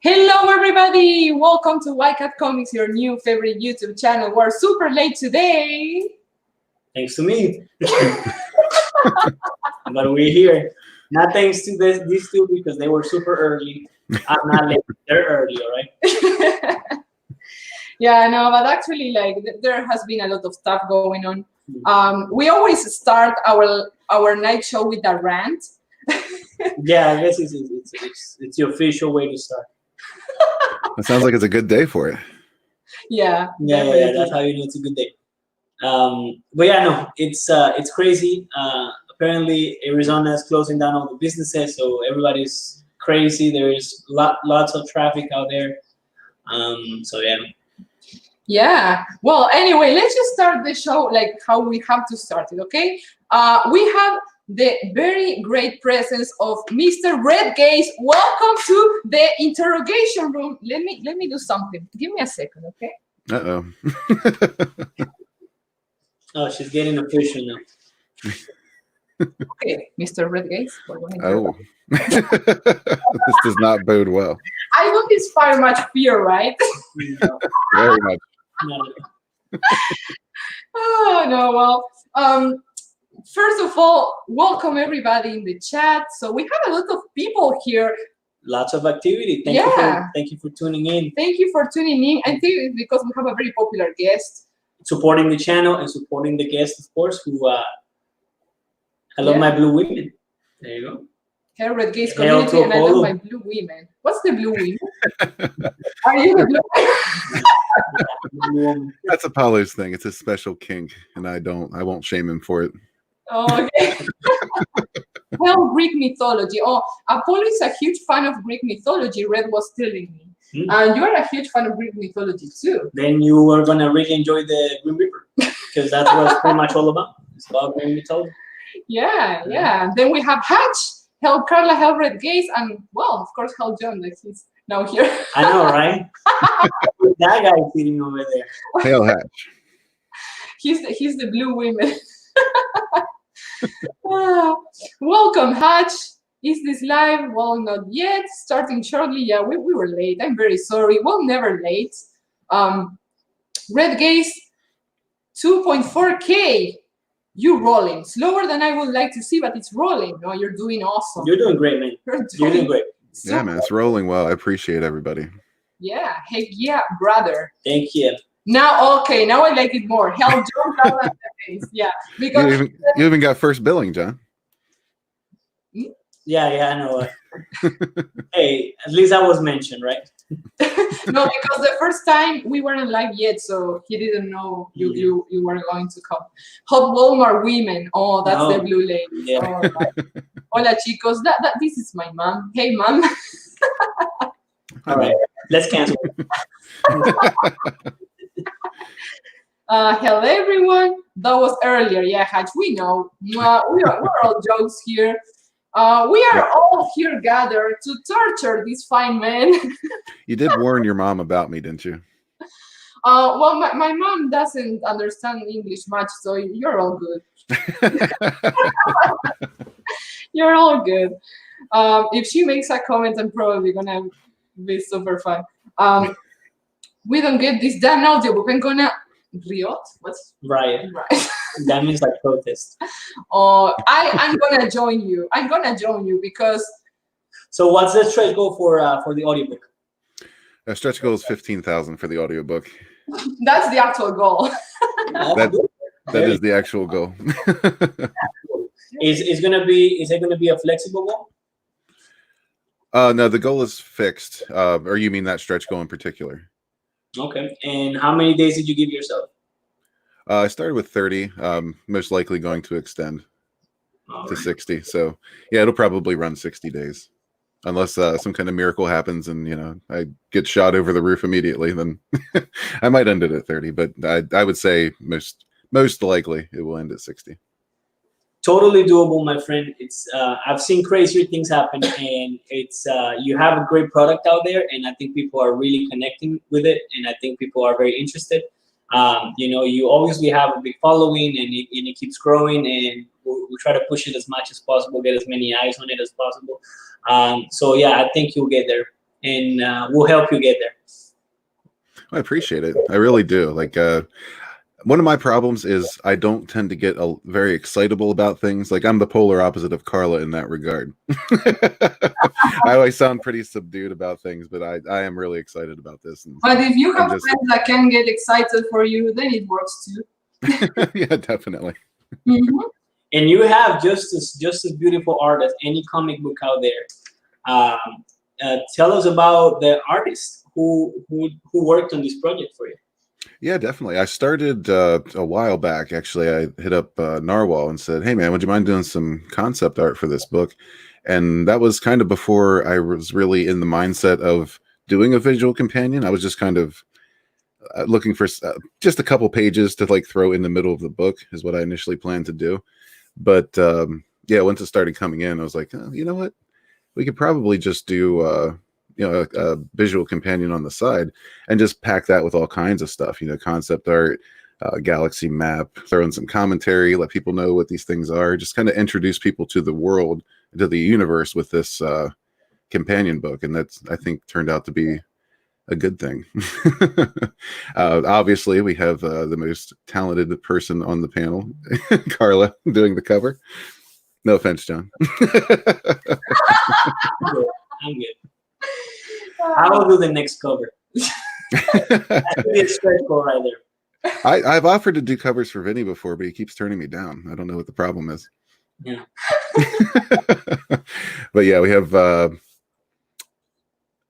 Hello everybody! Welcome to Cat Comics, your new favorite YouTube channel. We're super late today. Thanks to me. But we're here. Not thanks to these two because they were super early. I'm not late. They're early, all right? Yeah, no, but actually, like, there has been a lot of stuff going on. We always start our night show with a rant. Yeah, I guess it's the official way to start. It sounds like it's a good day for it. Yeah, that's how you know it's a good day. But yeah, no, it's crazy. Apparently, Arizona is closing down all the businesses, so everybody's crazy. There's lots of traffic out there. So yeah. Yeah. Well, anyway, let's just start the show like how we have to start it, okay? We have the very great presence of Mr. Red Gaze. Welcome to the interrogation room. Let me do something. Give me a second, okay? Uh-oh. Oh, she's getting official now. Okay, Mr. Red Gaze. Oh. This does not bode well. I don't inspire much fear, right? Very much. No. Oh, no, well, first of all, welcome everybody in the chat. So we have a lot of people here. Lots of activity. Thank you for tuning in. Thank you for tuning in. I think it's because we have a very popular guest. Supporting the channel and supporting the guest, of course, who I love my blue women. There you go. Hair Red Gaze community, and I love my blue women. What's the blue women? Are you the blue women? That's Apollo's thing. It's a special kink, and I won't shame him for it. Oh, okay. Well, Greek mythology. Oh, Apollo is a huge fan of Greek mythology. Red was telling me. And you are a huge fan of Greek mythology too. Then you are gonna really enjoy the Green Reaper because that's what it's pretty much all about. It's about Greek mythology. Yeah, yeah. Then we have Hatch, Carla, Hell Red Gaze, and well, of course, Hell John, like he's now here. I know, right? That guy sitting over there. Hail Hatch. He's the blue women. Welcome, Hatch. Is this live? Well, not yet. Starting shortly. Yeah, we were late. I'm very sorry. Well, never late. Red Gaze, 2.4K. You rolling. Slower than I would like to see, but it's rolling. No, you're doing awesome. You're doing great, man. You're doing great. Yeah, man, it's rolling well. I appreciate everybody. Yeah, heck yeah, brother. Thank you. Now, okay, now I like it more. Hell, John, that face. Yeah, because you even got first billing, John. Yeah, I know. Hey, at least I was mentioned, right? No, because the first time we weren't live yet, so he didn't know you were going to come. Hot Walmart women. Oh, that's the blue lady. Yeah. Oh, right. Hola, chicos. This is my mom. Hey, mom. All right, let's cancel. Hello, everyone. That was earlier. Yeah, Hatch, we know. We're all jokes here. We are all here gathered to torture this fine man. You did warn your mom about me, didn't you? Well, my mom doesn't understand English much, so you're all good. You're all good. If she makes a comment, I'm probably gonna be super fun. We don't get this damn audiobook. I'm gonna riot. What's riot? That means like protest. Oh, I'm gonna join you. I'm gonna join you because. So what's the stretch goal for the audiobook? The stretch goal is 15,000 for the audiobook. That's the actual goal. That is the actual goal. Is it gonna be a flexible goal? No, the goal is fixed. Or you mean that stretch goal in particular? Okay. And how many days did you give yourself? I started with 30. Most likely going to extend to 60. So yeah, it'll probably run 60 days, unless some kind of miracle happens and I get shot over the roof immediately. Then I might end it at 30. But I would say most likely it will end at 60. Totally doable, my friend. It's I've seen crazier things happen, and it's you have a great product out there, and I think people are really connecting with it, and I think people are very interested. You obviously have a big following, and it keeps growing, and we try to push it as much as possible, get as many eyes on it as possible. So yeah, I think you'll get there. and we'll help you get there. I appreciate it. I really do. Like, one of my problems is I don't tend to get very excitable about things. Like, I'm the polar opposite of Carla in that regard. I always sound pretty subdued about things, but I am really excited about this. And But if you have friends that can get excited for you, then it works too. Yeah, definitely. Mm-hmm. And you have just as beautiful art as any comic book out there. Tell us about the artist who worked on this project for you. Yeah, definitely. I started a while back. Actually, I hit up Narwhal and said, "Hey, man, would you mind doing some concept art for this book?" And that was kind of before I was really in the mindset of doing a visual companion. I was just kind of looking for just a couple pages to like throw in the middle of the book is what I initially planned to do. But yeah, once it started coming in, I was like, oh, you know what? We could probably just do a visual companion on the side and just pack that with all kinds of stuff, concept art, galaxy map, throw in some commentary, let people know what these things are, just kind of introduce people to the world, to the universe with this companion book. And that's, I think, turned out to be a good thing. Obviously, we have the most talented person on the panel, Carla, doing the cover. No offense, John. I'm good. I will do the next cover. That's a stretch goal right there. I've offered to do covers for Vinny before, but he keeps turning me down. I don't know what the problem is. Yeah. But yeah, we have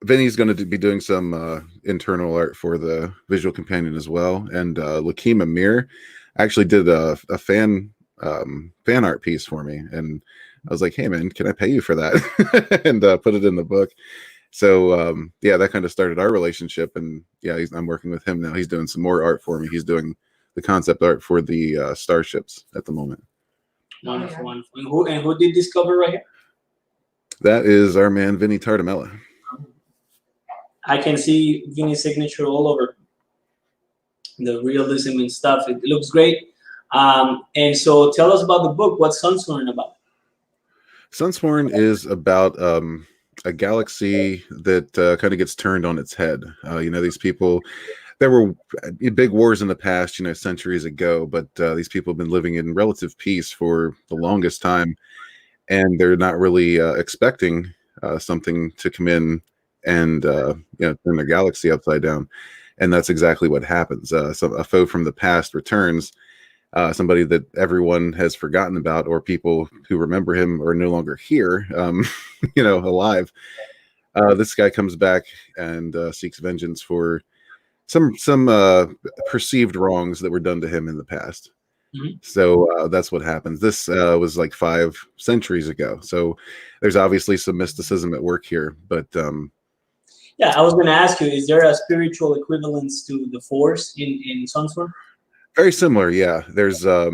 Vinny's going to be doing some internal art for the visual companion as well. And Lakeem Amir actually did a fan art piece for me. And I was like, hey, man, can I pay you for that? And put it in the book. So, yeah, that kind of started our relationship. And yeah, I'm working with him now. He's doing some more art for me. He's doing the concept art for the starships at the moment. Wonderful, wonderful. And who did this cover right here? That is our man, Vinny Tardamella. I can see Vinny's signature all over the realism and stuff. It looks great. And so tell us about the book. What's Sunsworn about? Sunsworn is about a galaxy that kind of gets turned on its head. These people, there were big wars in the past, centuries ago, but these people have been living in relative peace for the longest time, and they're not really expecting something to come in and turn their galaxy upside down. And that's exactly what happens. So a foe from the past returns, somebody that everyone has forgotten about, or people who remember him are no longer here, alive. This guy comes back and seeks vengeance for some perceived wrongs that were done to him in the past. Mm-hmm. So that's what happens. This was like 5 centuries ago. So there's obviously some mysticism at work here, but yeah, I was going to ask you, is there a spiritual equivalence to the Force in Sunsworn? Very similar, yeah. There's I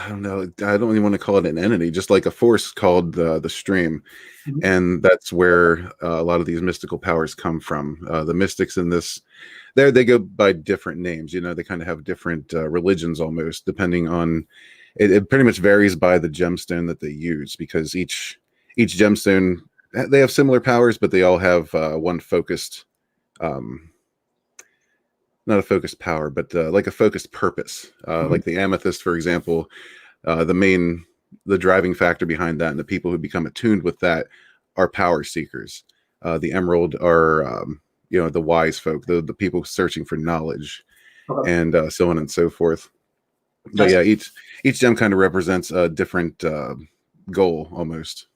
don't know, I don't even want to call it an entity, just like a force called the stream. Mm-hmm. And that's where a lot of these mystical powers come from. The mystics in this, they go by different names. They kind of have different religions almost, depending on it pretty much varies by the gemstone that they use, because each gemstone, they have similar powers, but they all have one focused not a focused power, but like a focused purpose. Mm-hmm. Like the amethyst, for example, the driving factor behind that, and the people who become attuned with that are power seekers. The emerald are, the wise folk, the people searching for knowledge, and so on and so forth. But yeah, each gem kind of represents a different goal almost.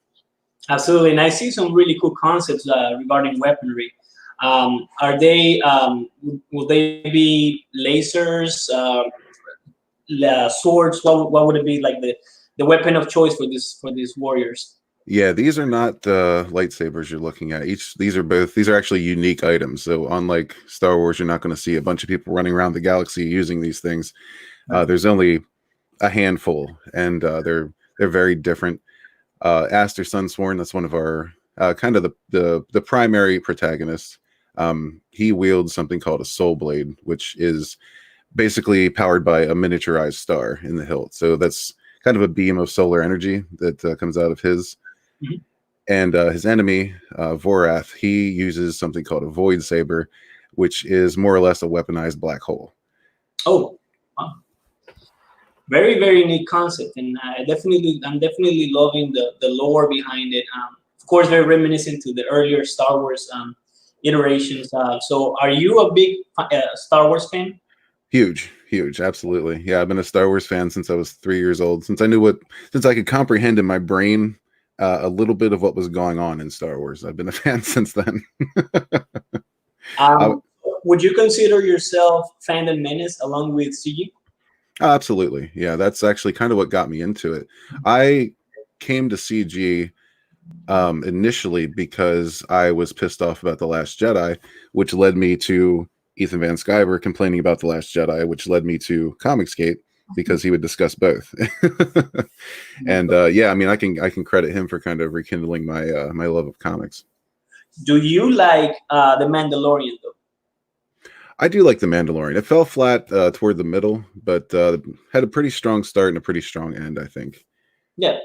Absolutely, and I see some really cool concepts regarding weaponry. Are they? Will they be lasers, swords? What would it be like the weapon of choice for these warriors? Yeah, these are not lightsabers you're looking at. These are actually unique items. So unlike Star Wars, you're not going to see a bunch of people running around the galaxy using these things. There's only a handful, and they're very different. Aster Sunsworn, that's one of our kind of the primary protagonists. He wields something called a soul blade, which is basically powered by a miniaturized star in the hilt. So that's kind of a beam of solar energy that comes out of his. Mm-hmm. And his enemy, Vorath, he uses something called a void saber, which is more or less a weaponized black hole. Oh, wow. Very, very neat concept, and I'm definitely loving the lore behind it. Of course, very reminiscent to the earlier Star Wars iterations. So, are you a big Star Wars fan? Huge, absolutely. Yeah, I've been a Star Wars fan since I was 3 years old. Since I could comprehend in my brain a little bit of what was going on in Star Wars. I've been a fan since then. Would you consider yourself Phantom Menace along with CG? Absolutely. Yeah, that's actually kind of what got me into it. I came to CG initially because I was pissed off about The Last Jedi, which led me to Ethan Van Sciver complaining about The Last Jedi, which led me to Comicsgate because he would discuss both. And yeah, I mean, I can credit him for kind of rekindling my my love of comics. Do you like The Mandalorian though? I do like The Mandalorian. It fell flat toward the middle, but had a pretty strong start and a pretty strong end, I think. Yeah,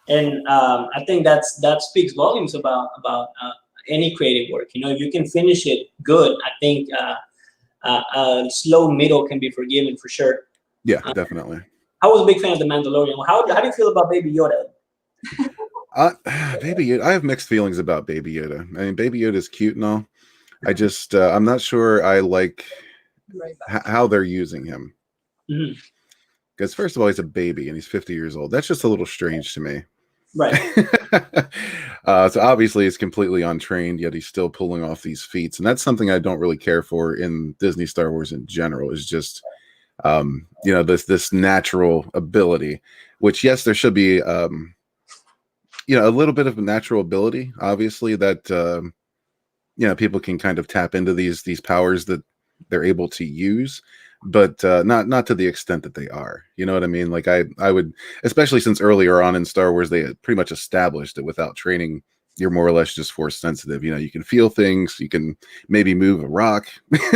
and I think that speaks volumes about any creative work. You know, if you can finish it good, I think a slow middle can be forgiven for sure. Yeah, definitely. I was a big fan of The Mandalorian. How do you feel about Baby Yoda? Baby Yoda. I have mixed feelings about Baby Yoda. I mean, Baby Yoda is cute and all. I just I'm not sure I like how they're using him. Because first of all, he's a baby and he's 50 years old. That's just a little strange to me. Right. So obviously he's completely untrained, yet he's still pulling off these feats, and that's something I don't really care for in Disney Star Wars in general. Is just you know, this natural ability, which yes, there should be you know, a little bit of a natural ability, obviously, that you know, people can kind of tap into these powers that they're able to use, but not to the extent that they are. You know what I mean? Like I would, especially since earlier on in Star Wars, they had pretty much established that without training, you're more or less just force sensitive. You know, you can feel things, you can maybe move a rock,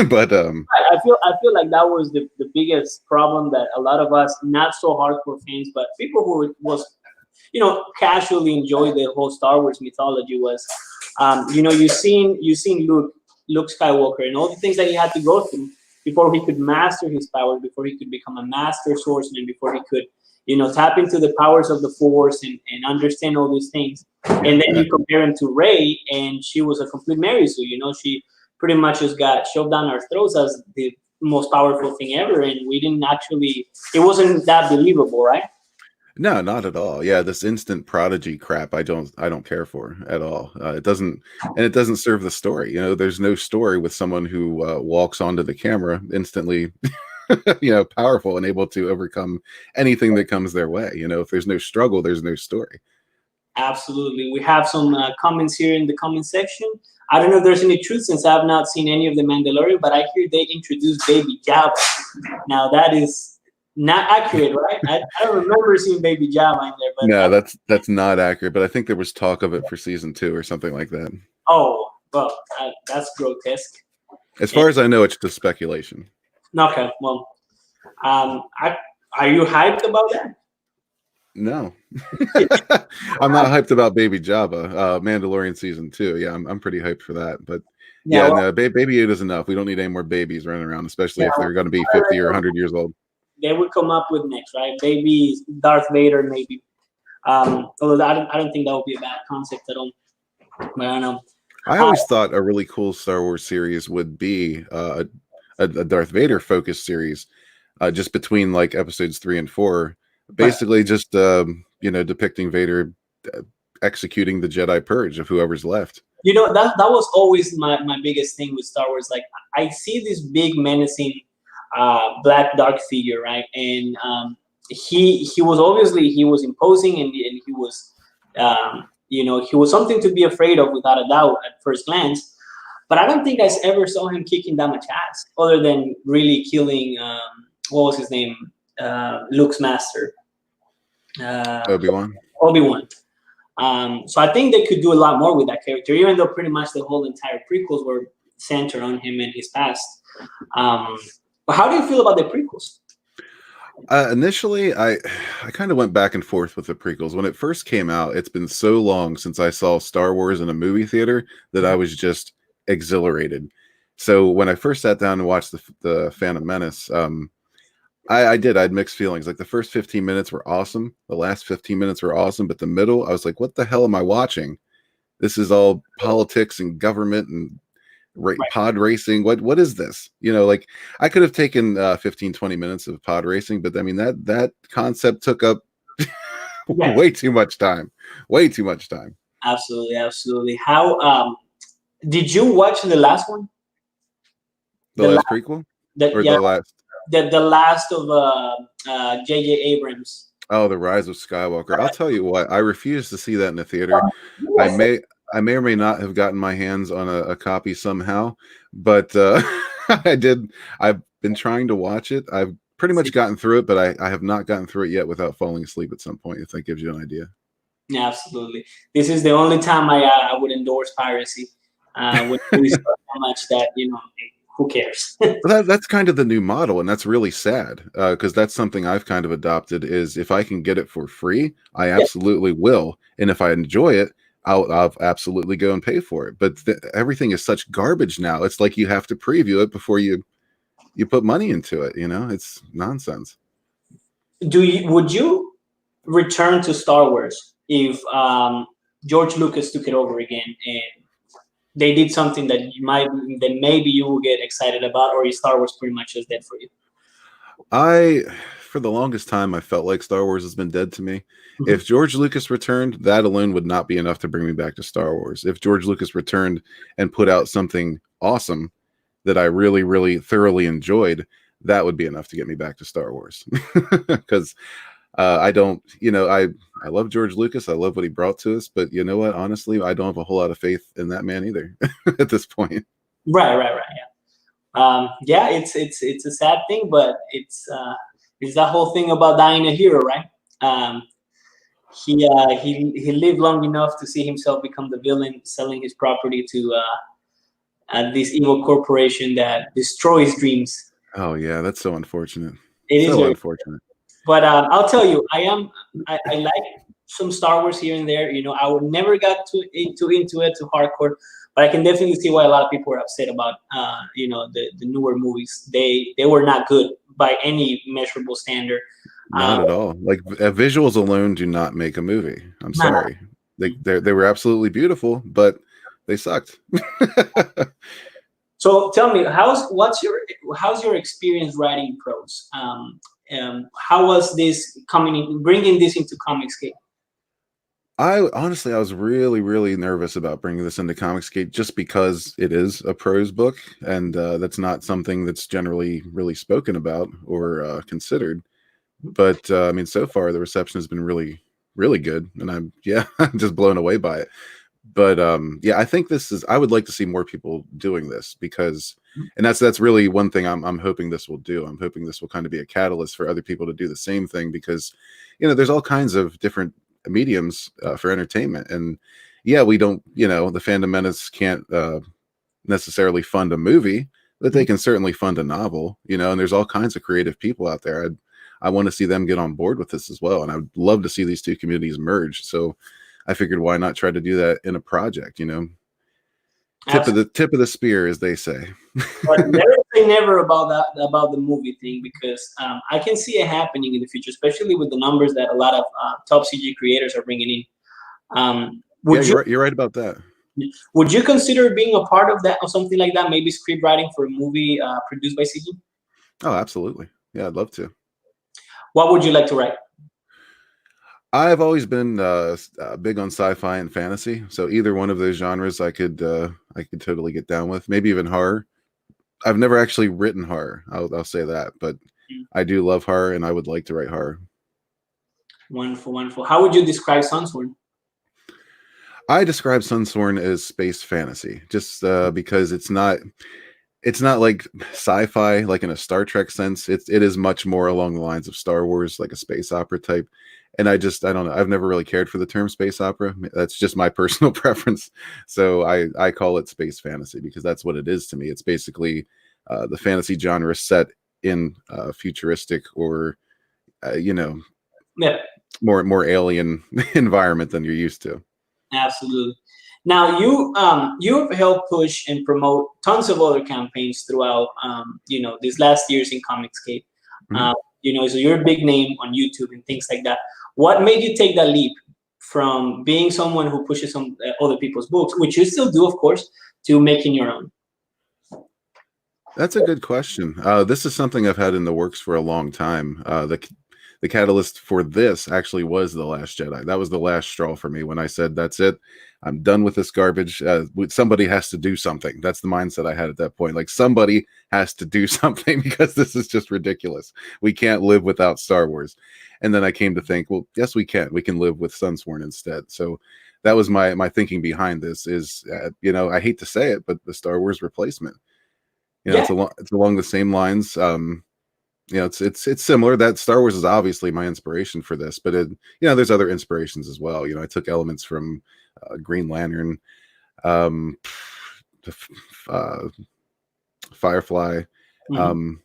but I feel like that was the biggest problem that a lot of us, not so hardcore fans, but people who was, you know, casually enjoy the whole Star Wars mythology was, you know, you seen Luke Skywalker and all the things that he had to go through before he could master his powers, before he could become a master swordsman, before he could, you know, tap into the powers of the Force and understand all these things. And then you compare him to Rey, and she was a complete Mary Sue. You know, she pretty much just got shoved down our throats as the most powerful thing ever, and we didn't actually. It wasn't that believable, right? no, not at all. Yeah, this instant prodigy crap, I don't care for at all. It doesn't serve the story. You know, there's no story with someone who walks onto the camera instantly, you know, powerful and able to overcome anything that comes their way. You know, if there's no struggle, there's no story. Absolutely. We have some comments here in the comment section. I don't know if there's any truth since I have not seen any of the Mandalorian, but I hear they introduced Baby Jabba. Now that is not accurate, right? I don't remember seeing Baby Jabba in there. But no, that's not accurate. But I think there was talk of it for season 2 or something like that. Oh, well, that's grotesque. As far as I know, it's just speculation. Okay, well, are you hyped about that? No, I'm not hyped about Baby Jabba. Mandalorian season 2. Yeah, I'm pretty hyped for that. But yeah, well, no, Baby Yoda's enough. We don't need any more babies running around, especially if they're going to be 50 or 100 years old. They would come up with next, right? Baby Darth Vader, maybe. Although I don't think that would be a bad concept at all. But I don't know. I always thought a really cool Star Wars series would be a Darth Vader focused series, just between like episodes 3 and 4. Basically, just you know, depicting Vader executing the Jedi purge of whoever's left. You know, that was always my biggest thing with Star Wars. Like, I see this big menacing black dark figure, right? And he was imposing, and he was you know, he was something to be afraid of without a doubt at first glance. But I don't think I ever saw him kicking that much ass, other than really killing what was his name, Luke's master, Obi-Wan. So I think they could do a lot more with that character, even though pretty much the whole entire prequels were centered on him and his past. But how do you feel about the prequels? Initially, I kind of went back and forth with the prequels. When it first came out, it's been so long since I saw Star Wars in a movie theater that I was just exhilarated. So when I first sat down and watched the Phantom Menace, I had mixed feelings. Like the first 15 minutes were awesome, the last 15 minutes were awesome, but the middle, I was like, what the hell am I watching? This is all politics and government and pod racing. What is this? Like I could have taken 15 20 minutes of pod racing, but I mean that concept took up way too much time. Absolutely. How did you watch the last one? The last prequel? Or the last? The last of J.J. Abrams. Oh, The Rise of Skywalker. I'll tell you what, I refuse to see that in the theater. I may or may not have gotten my hands on a copy somehow, but I did. I've been trying to watch it. I've pretty much gotten through it, but I have not gotten through it yet without falling asleep at some point, if that gives you an idea. Yeah, absolutely. This is the only time I would endorse piracy. When we so much that, who cares? That's kind of the new model, and that's really sad because that's something I've kind of adopted is if I can get it for free, I absolutely will. And if I enjoy it, I'll absolutely go and pay for it. But everything is such garbage now. It's like you have to preview it before you put money into it. It's nonsense. Would you return to Star Wars if George Lucas took it over again and they did something that maybe you will get excited about, or is Star Wars pretty much just dead for you? For the longest time, I felt like Star Wars has been dead to me. Mm-hmm. If George Lucas returned, that alone would not be enough to bring me back to Star Wars. If George Lucas returned and put out something awesome that I really, really thoroughly enjoyed, that would be enough to get me back to Star Wars. Because I don't, I love George Lucas. I love what he brought to us. But you know what? Honestly, I don't have a whole lot of faith in that man either at this point. Right. Yeah. It's a sad thing, but it's that whole thing about dying a hero, right? He lived long enough to see himself become the villain, selling his property to this evil corporation that destroys dreams. Oh yeah, that's so unfortunate. It is so unfortunate. But I'll tell you, I like some Star Wars here and there. I would never got into it to hardcore, but I can definitely see why a lot of people are upset about the newer movies. They were not good by any measurable standard. Not at all. Like visuals alone do not make a movie. I'm sorry. They were absolutely beautiful, but they sucked. So tell me, how's your experience writing prose? How was this bringing this into Comicsgate? I was really, really nervous about bringing this into Comicsgate just because it is a prose book, and that's not something that's generally really spoken about or considered. But I mean, so far the reception has been really, really good, and I'm just blown away by it. But I think I would like to see more people doing this because, and that's really one thing I'm hoping this will do. I'm hoping this will kind of be a catalyst for other people to do the same thing because, there's all kinds of different mediums for entertainment. And we don't, the Phantom Menace can't necessarily fund a movie, but they can certainly fund a novel, and there's all kinds of creative people out there. I want to see them get on board with this as well. And I would love to see these two communities merge. So I figured why not try to do that in a project, Tip of the spear, as they say. But never say never about the movie thing, because I can see it happening in the future, especially with the numbers that a lot of top CG creators are bringing in. You're right about that. Would you consider being a part of that or something like that? Maybe script writing for a movie produced by CG? Oh, absolutely. Yeah, I'd love to. What would you like to write? I've always been big on sci-fi and fantasy, so either one of those genres I could totally get down with. Maybe even horror. I've never actually written horror. I'll say that, but I do love horror, and I would like to write horror. Wonderful. How would you describe Sunsworn? I describe Sunsworn as space fantasy, just because it's not like sci-fi, like in a Star Trek sense. It is much more along the lines of Star Wars, like a space opera type. And I don't know. I've never really cared for the term space opera. That's just my personal preference. So I call it space fantasy because that's what it is to me. It's basically the fantasy genre set in futuristic or you know, Yeah, more alien environment than you're used to. absolutely. Now you've helped push and promote tons of other campaigns throughout these last years in Comicscape. Mhm. So you're a big name on YouTube and things like that. What made you take that leap from being someone who pushes some other people's books, which you still do, of course, to making your own? That's a good question. This is something I've had in the works for a long time. The catalyst for this actually was The Last Jedi. That was the last straw for me when I said, "That's it. I'm done with this garbage. Somebody has to do something." That's the mindset I had at that point. Like, somebody has to do something because this is just ridiculous. We can't live without Star Wars. And then I came to think, well, yes, we can. We can live with Sunsworn instead. So that was my thinking behind this. Is I hate to say it, but the Star Wars replacement. Yeah. It's along the same lines. It's similar. That Star Wars is obviously my inspiration for this, but there's other inspirations as well. I took elements from Green Lantern, um, Firefly. Mhm.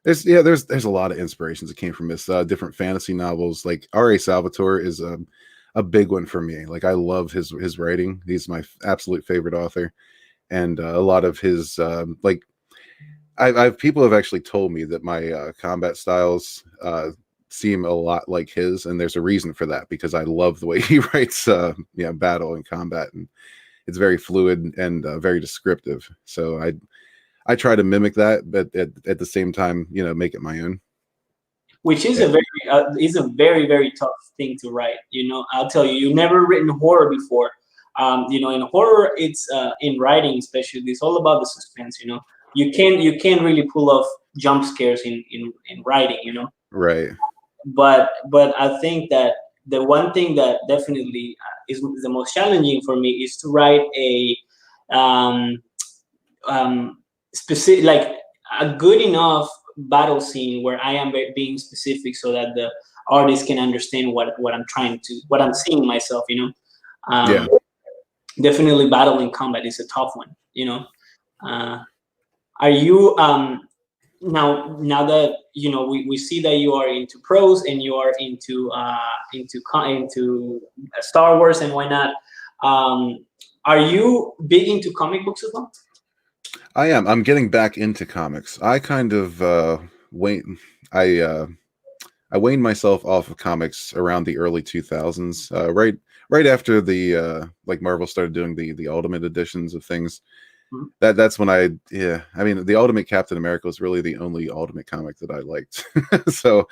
There's a lot of inspirations that came from this. Different fantasy novels, like R.A. Salvatore is a big one for me. Like, I love his writing. He's my absolute favorite author, and a lot of his I've people have actually told me that my combat styles seem a lot like his, and there's a reason for that, because I love the way he writes battle and combat, and it's very fluid and very descriptive. So I try to mimic that, but at the same time, make it my own. Which is Yeah. a very very tough thing to write. I'll tell you, you've never written horror before. In horror, it's in writing especially, it's all about the suspense. You can't really pull off jump scares in writing. Right. But I think that the one thing that definitely is the most challenging for me is to write a specific, like a good enough battle scene where I am being specific, so that the artist can understand what I'm seeing myself. Yeah. Definitely, battle and combat is a tough one. Are you now that we see that you are into prose and you are into Star Wars and whatnot, are you big into comic books as well? I am. I'm getting back into comics. I kind of wane. I waned myself off of comics around the early 2000s, right after the Marvel started doing the Ultimate editions of things. Mhm. That's when I mean, the Ultimate Captain America was really the only Ultimate comic that I liked. So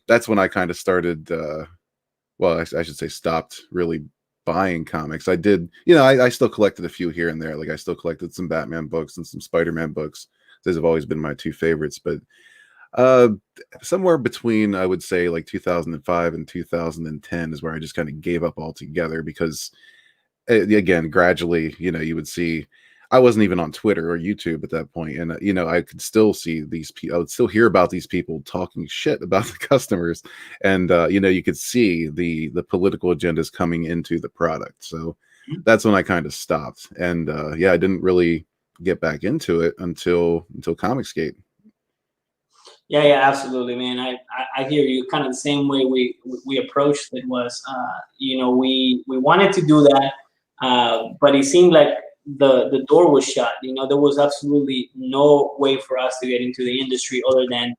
that's when I kind of started. Well, I should say stopped really buying comics. I did, I still collected a few here and there. Like, I still collected some Batman books and some Spider-Man books. Those have always been my two favorites. But uh, somewhere between, I would say, like 2005 and 2010 is where I just kind of gave up altogether, because again, gradually, you would see. I wasn't even on Twitter or YouTube at that point, and I could still see these people. I would still hear about these people talking shit about the customers, and you could see the political agendas coming into the product. So that's when I kind of stopped, and I didn't really get back into it until Comicsgate. Yeah, absolutely, man. I hear you. Kind of the same way we approached it was, we wanted to do that, but it seemed like the door was shut. There was absolutely no way for us to get into the industry other than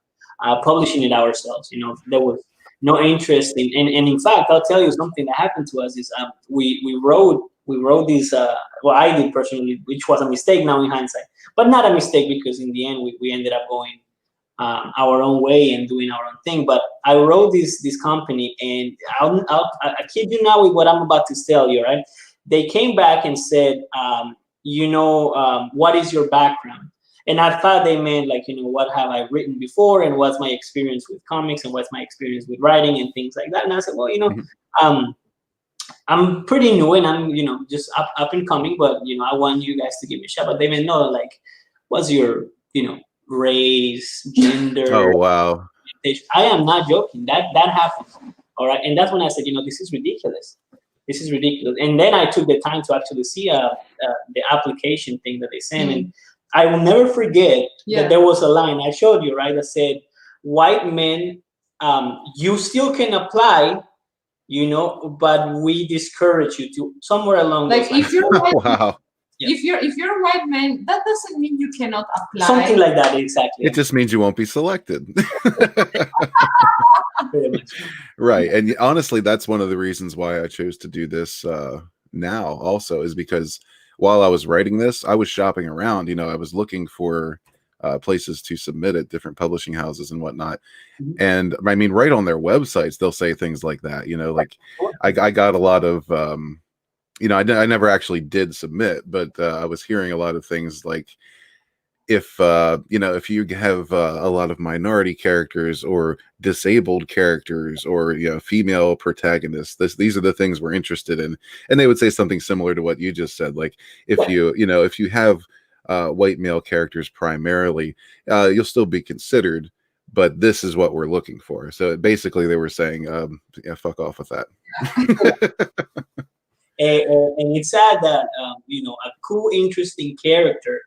publishing it ourselves. There was no interest and in fact, I'll tell you something that happened to us is we wrote these. Well, I did personally, which was a mistake now in hindsight, but not a mistake, because in the end we ended up going our own way and doing our own thing. But I wrote this company, and I kid you not with what I'm about to tell you, right? They came back and said, what is your background? And I thought they meant, like, what have I written before, and what's my experience with comics, and what's my experience with writing and things like that. And I said, well, I'm pretty new, and I'm, just up and coming, but, I want you guys to give me a shot. But they meant, no, like, what's your, race, gender. Oh, wow. I am not joking. That happened. All right. And that's when I said, this is ridiculous. This is ridiculous. And then I took the time to actually see the application thing that they sent. And I will never forget that there was a line I showed you, right, that said, white men you still can apply, but we discourage you to somewhere along Like those lines. if you're white, Wow. if you're a white man, that doesn't mean you cannot apply. Something like that, exactly. It just means you won't be selected. Pretty much. Right. And honestly, that's one of the reasons why I chose to do this now also, is because while I was writing this, I was shopping around. I was looking for places to submit at different publishing houses and whatnot. Mhm. And I mean, right on their websites, they'll say things like that. Like I got a lot of, I never actually did submit, but I was hearing a lot of things like, if you have a lot of minority characters or disabled characters or female protagonists, these are the things we're interested in. And they would say something similar to what you just said, like if you have white male characters primarily, you'll still be considered, but this is what we're looking for. So basically they were saying, fuck off with that. And it's sad that a cool, interesting character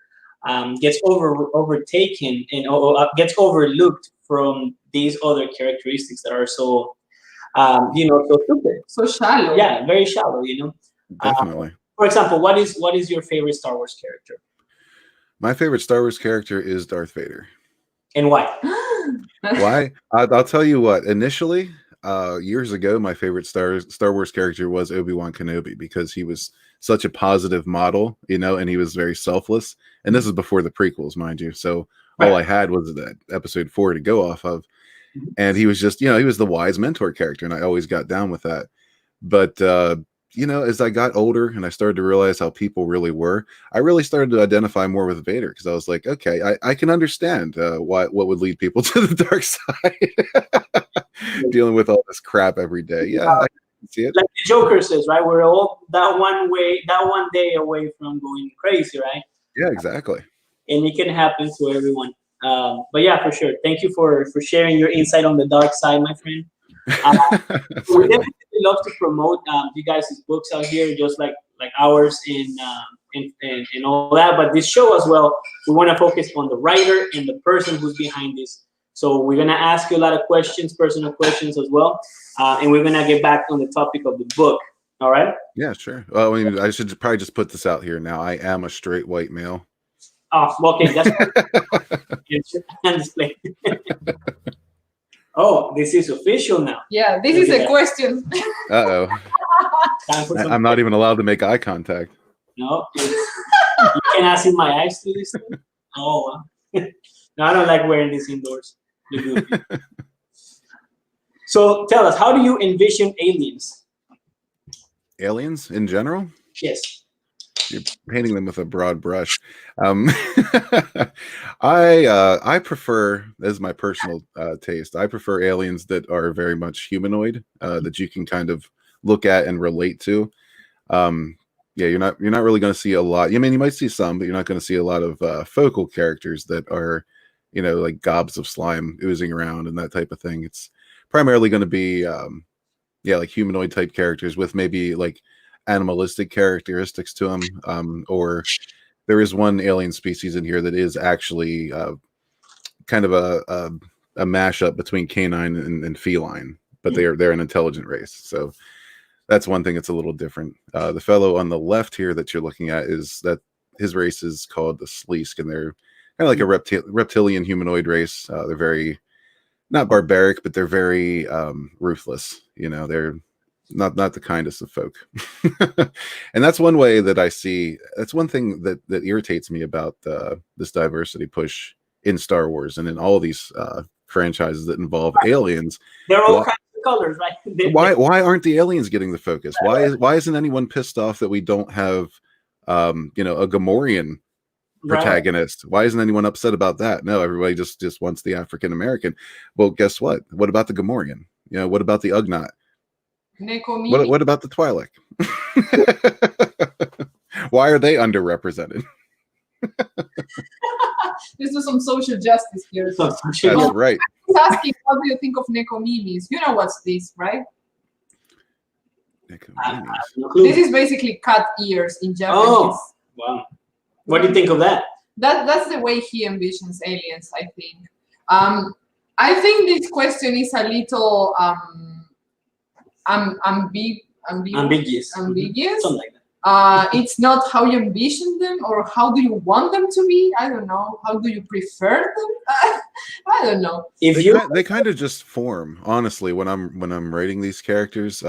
gets overtaken and gets overlooked from these other characteristics that are so so stupid, So shallow. yeah, very shallow. Definitely. For example, what is your favorite Star Wars character, My favorite Star Wars character is Darth Vader. and why? Why? I'll tell you what. Initially, years ago, my favorite Star Wars character was Obi-Wan Kenobi, because he was such a positive model, and he was very selfless. And this is before the prequels, mind you. So all I had was that episode 4 to go off of. And he was just, he was the wise mentor character, and I always got down with that. But as I got older and I started to realize how people really were, I really started to identify more with Vader, because I was like, okay, I can understand what would lead people to the dark side, dealing with all this crap every day. Yeah, I can see it. Like the Joker says, right? We're all that one day away from going crazy, right? Yeah, exactly. And it can happen to everyone. But yeah, for sure. Thank you for sharing your insight on the dark side, my friend. We definitely love to promote you guys' books out here, just like ours and all that. But this show as well, we want to focus on the writer and the person who's behind this. So we're gonna ask you a lot of questions, personal questions as well, and we're gonna get back on the topic of the book. All right? Yeah, sure. Well, I mean, I should probably just put this out here now. I am a straight white male. Oh, okay. That's display. Oh, this is official now. Yeah, this is a question. Uh-oh. Time for some. I'm not even allowed to make eye contact. No, you can ask in my eyes to this thing. Oh, wow. No, I don't like wearing this indoors. So tell us, how do you envision aliens? Aliens in general? Yes. You're painting them with a broad brush. I prefer, as my personal taste, I prefer aliens that are very much humanoid, that you can kind of look at and relate to. Yeah, you're not really going to see a lot. I mean, you might see some, but you're not going to see a lot of focal characters that are, like gobs of slime oozing around and that type of thing. It's primarily going to be, like humanoid type characters with maybe like animalistic characteristics to them. Or there is one alien species in here that is actually kind of a mashup between canine and feline, but they're an intelligent race. So that's one thing that's a little different. The fellow on the left here that you're looking at, is that his race is called the Sleesk, and they're kind of like a reptilian humanoid race. They're very, not barbaric, but they're very ruthless. They're not the kindest of folk. And that's one way that I see, that's one thing that irritates me about this diversity push in Star Wars and in all these franchises that involve aliens. They're all kinds of colors, right? Why aren't the aliens getting the focus? Why isn't anyone pissed off that we don't have a Gamorrean protagonist? Right. Why isn't anyone upset about that? No, everybody just wants the African American. Well, guess what? What about the Gamorrean? What about the Ugnaught? What about the Twi'lek? Why are they underrepresented? Let's do some social justice here. That's right. I was asking, what do you think of Nekomimis? You know what's this, right? This is basically cat ears in Japanese. Oh, wow. What do you think of that? That's the way he envisions aliens, I think. I think this question is a little Ambiguous. ambiguous. Something like that. It's not how you envision them or how do you want them to be. I don't know. How do you prefer them? I don't know. They kind of just form, honestly, when I'm writing these characters.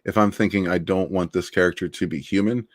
If I'm thinking I don't want this character to be human,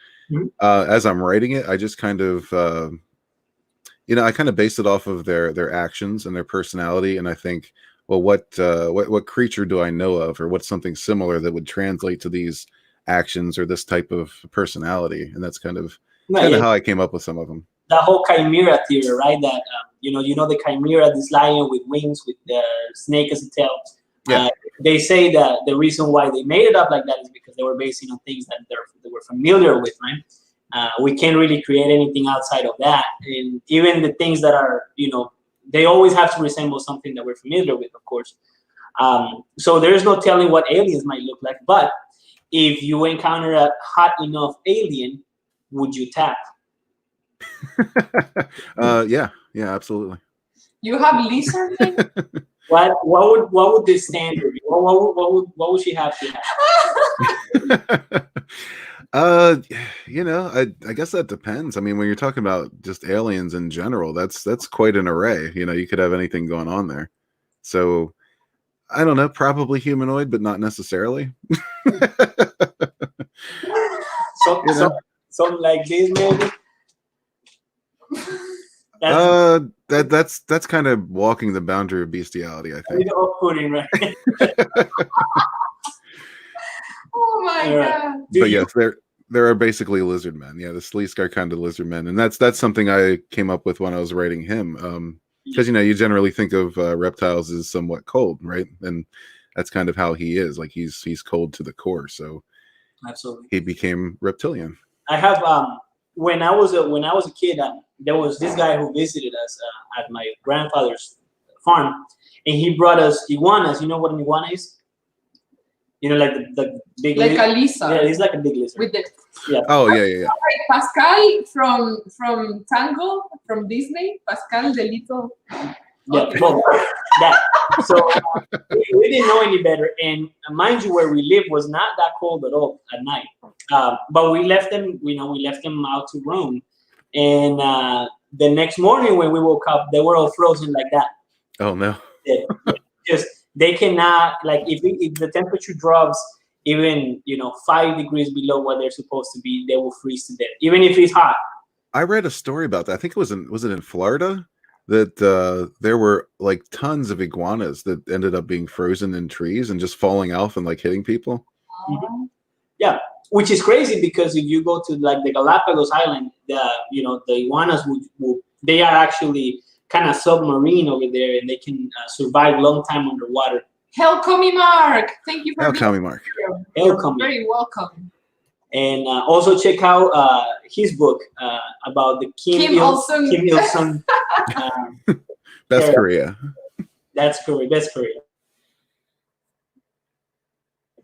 as I'm writing it, I just kind of I kind of base it off of their actions and their personality, and I think, well, what creature do I know of, or what's something similar that would translate to these actions or this type of personality, and that's kind of how I came up with some of them. The whole chimera theory, right? That you know the chimera, this lion with wings with the snake as a tail. Yeah. They say that the reason why they made it up like that is because they were basing on things that they were familiar with, right? We can't really create anything outside of that, and even the things that are, they always have to resemble something that we're familiar with, of course. So there's no telling what aliens might look like, but if you encounter a hot enough alien, would you tap? Yeah, absolutely. You have lizard men? What would the standard be? What would she have to have? I guess that depends. I mean, when you're talking about just aliens in general, that's quite an array. You could have anything going on there. So I don't know, probably humanoid, but not necessarily. Something like this, maybe. That's kind of walking the boundary of bestiality, I think. Off-putting, right? Oh my god! But yes, there are basically lizard men. Yeah, the Sleesk are kind of lizard men, and that's something I came up with when I was writing him. Because you generally think of reptiles as somewhat cold, right? And that's kind of how he is. Like he's cold to the core. So absolutely, he became reptilian. I have when I was a kid, there was this guy who visited us at my grandfather's farm, and he brought us iguanas. You know what an iguana is? Like the big like a lizard. Yeah, it's like a big lizard. With the Oh yeah. Pascal from Tango from Disney. Pascal the little. Yeah, okay. well, that. So we didn't know any better, and mind you, where we lived was not that cold at all at night. But we left them. We left them out to roam, and the next morning when we woke up, they were all frozen like that. Oh no! They cannot, like, if the temperature drops even 5 degrees below what they're supposed to be, they will freeze to death, even if it's hot. I read a story about that. I think it was in Florida that there were like tons of iguanas that ended up being frozen in trees and just falling off and like hitting people. Mm-hmm. Yeah, which is crazy because if you go to like the Galapagos Island, the iguanas they are actually kind of submarine over there, and they can survive long time underwater. Welcome, Mark. Thank you for Welcome, Mark. Welcome. Very welcome. And also check out his book about the Kim Il-sung. Best Korea. That's correct. Best Korea.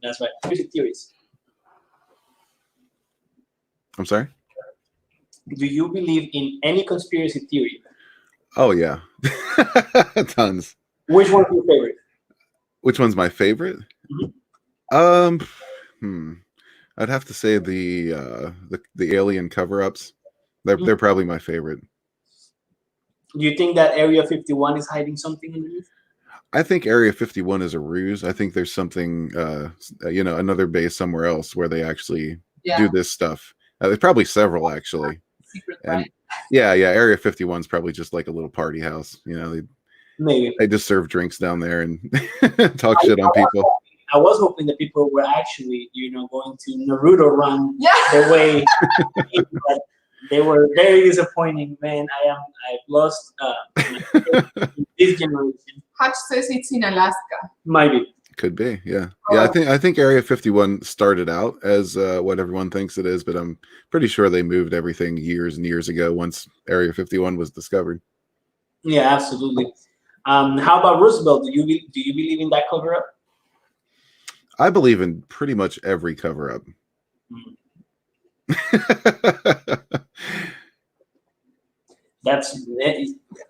That's right. Conspiracy theories. I'm sorry? Do you believe in any conspiracy theory? Oh yeah. Tons. Which one's your favorite? Which one's my favorite? Mm-hmm. I'd have to say the alien cover-ups. They're probably my favorite. Do you think that Area 51 is hiding something underneath? I think Area 51 is a ruse. I think there's something, another base somewhere else where they actually do this stuff. There's probably several actually. Secret, and right? yeah, Area 51 is probably just like a little party house. They just serve drinks down there and talk shit on people. I was hoping that people were actually, going to Naruto run the way. But they were very disappointing, man. I've lost this generation. Hutch says it's in Alaska. Might be. Could be, yeah. Yeah, I think Area 51 started out as what everyone thinks it is, but I'm pretty sure they moved everything years and years ago once Area 51 was discovered. Yeah, absolutely. How about Roosevelt? Do you believe in that cover-up? I believe in pretty much every cover-up.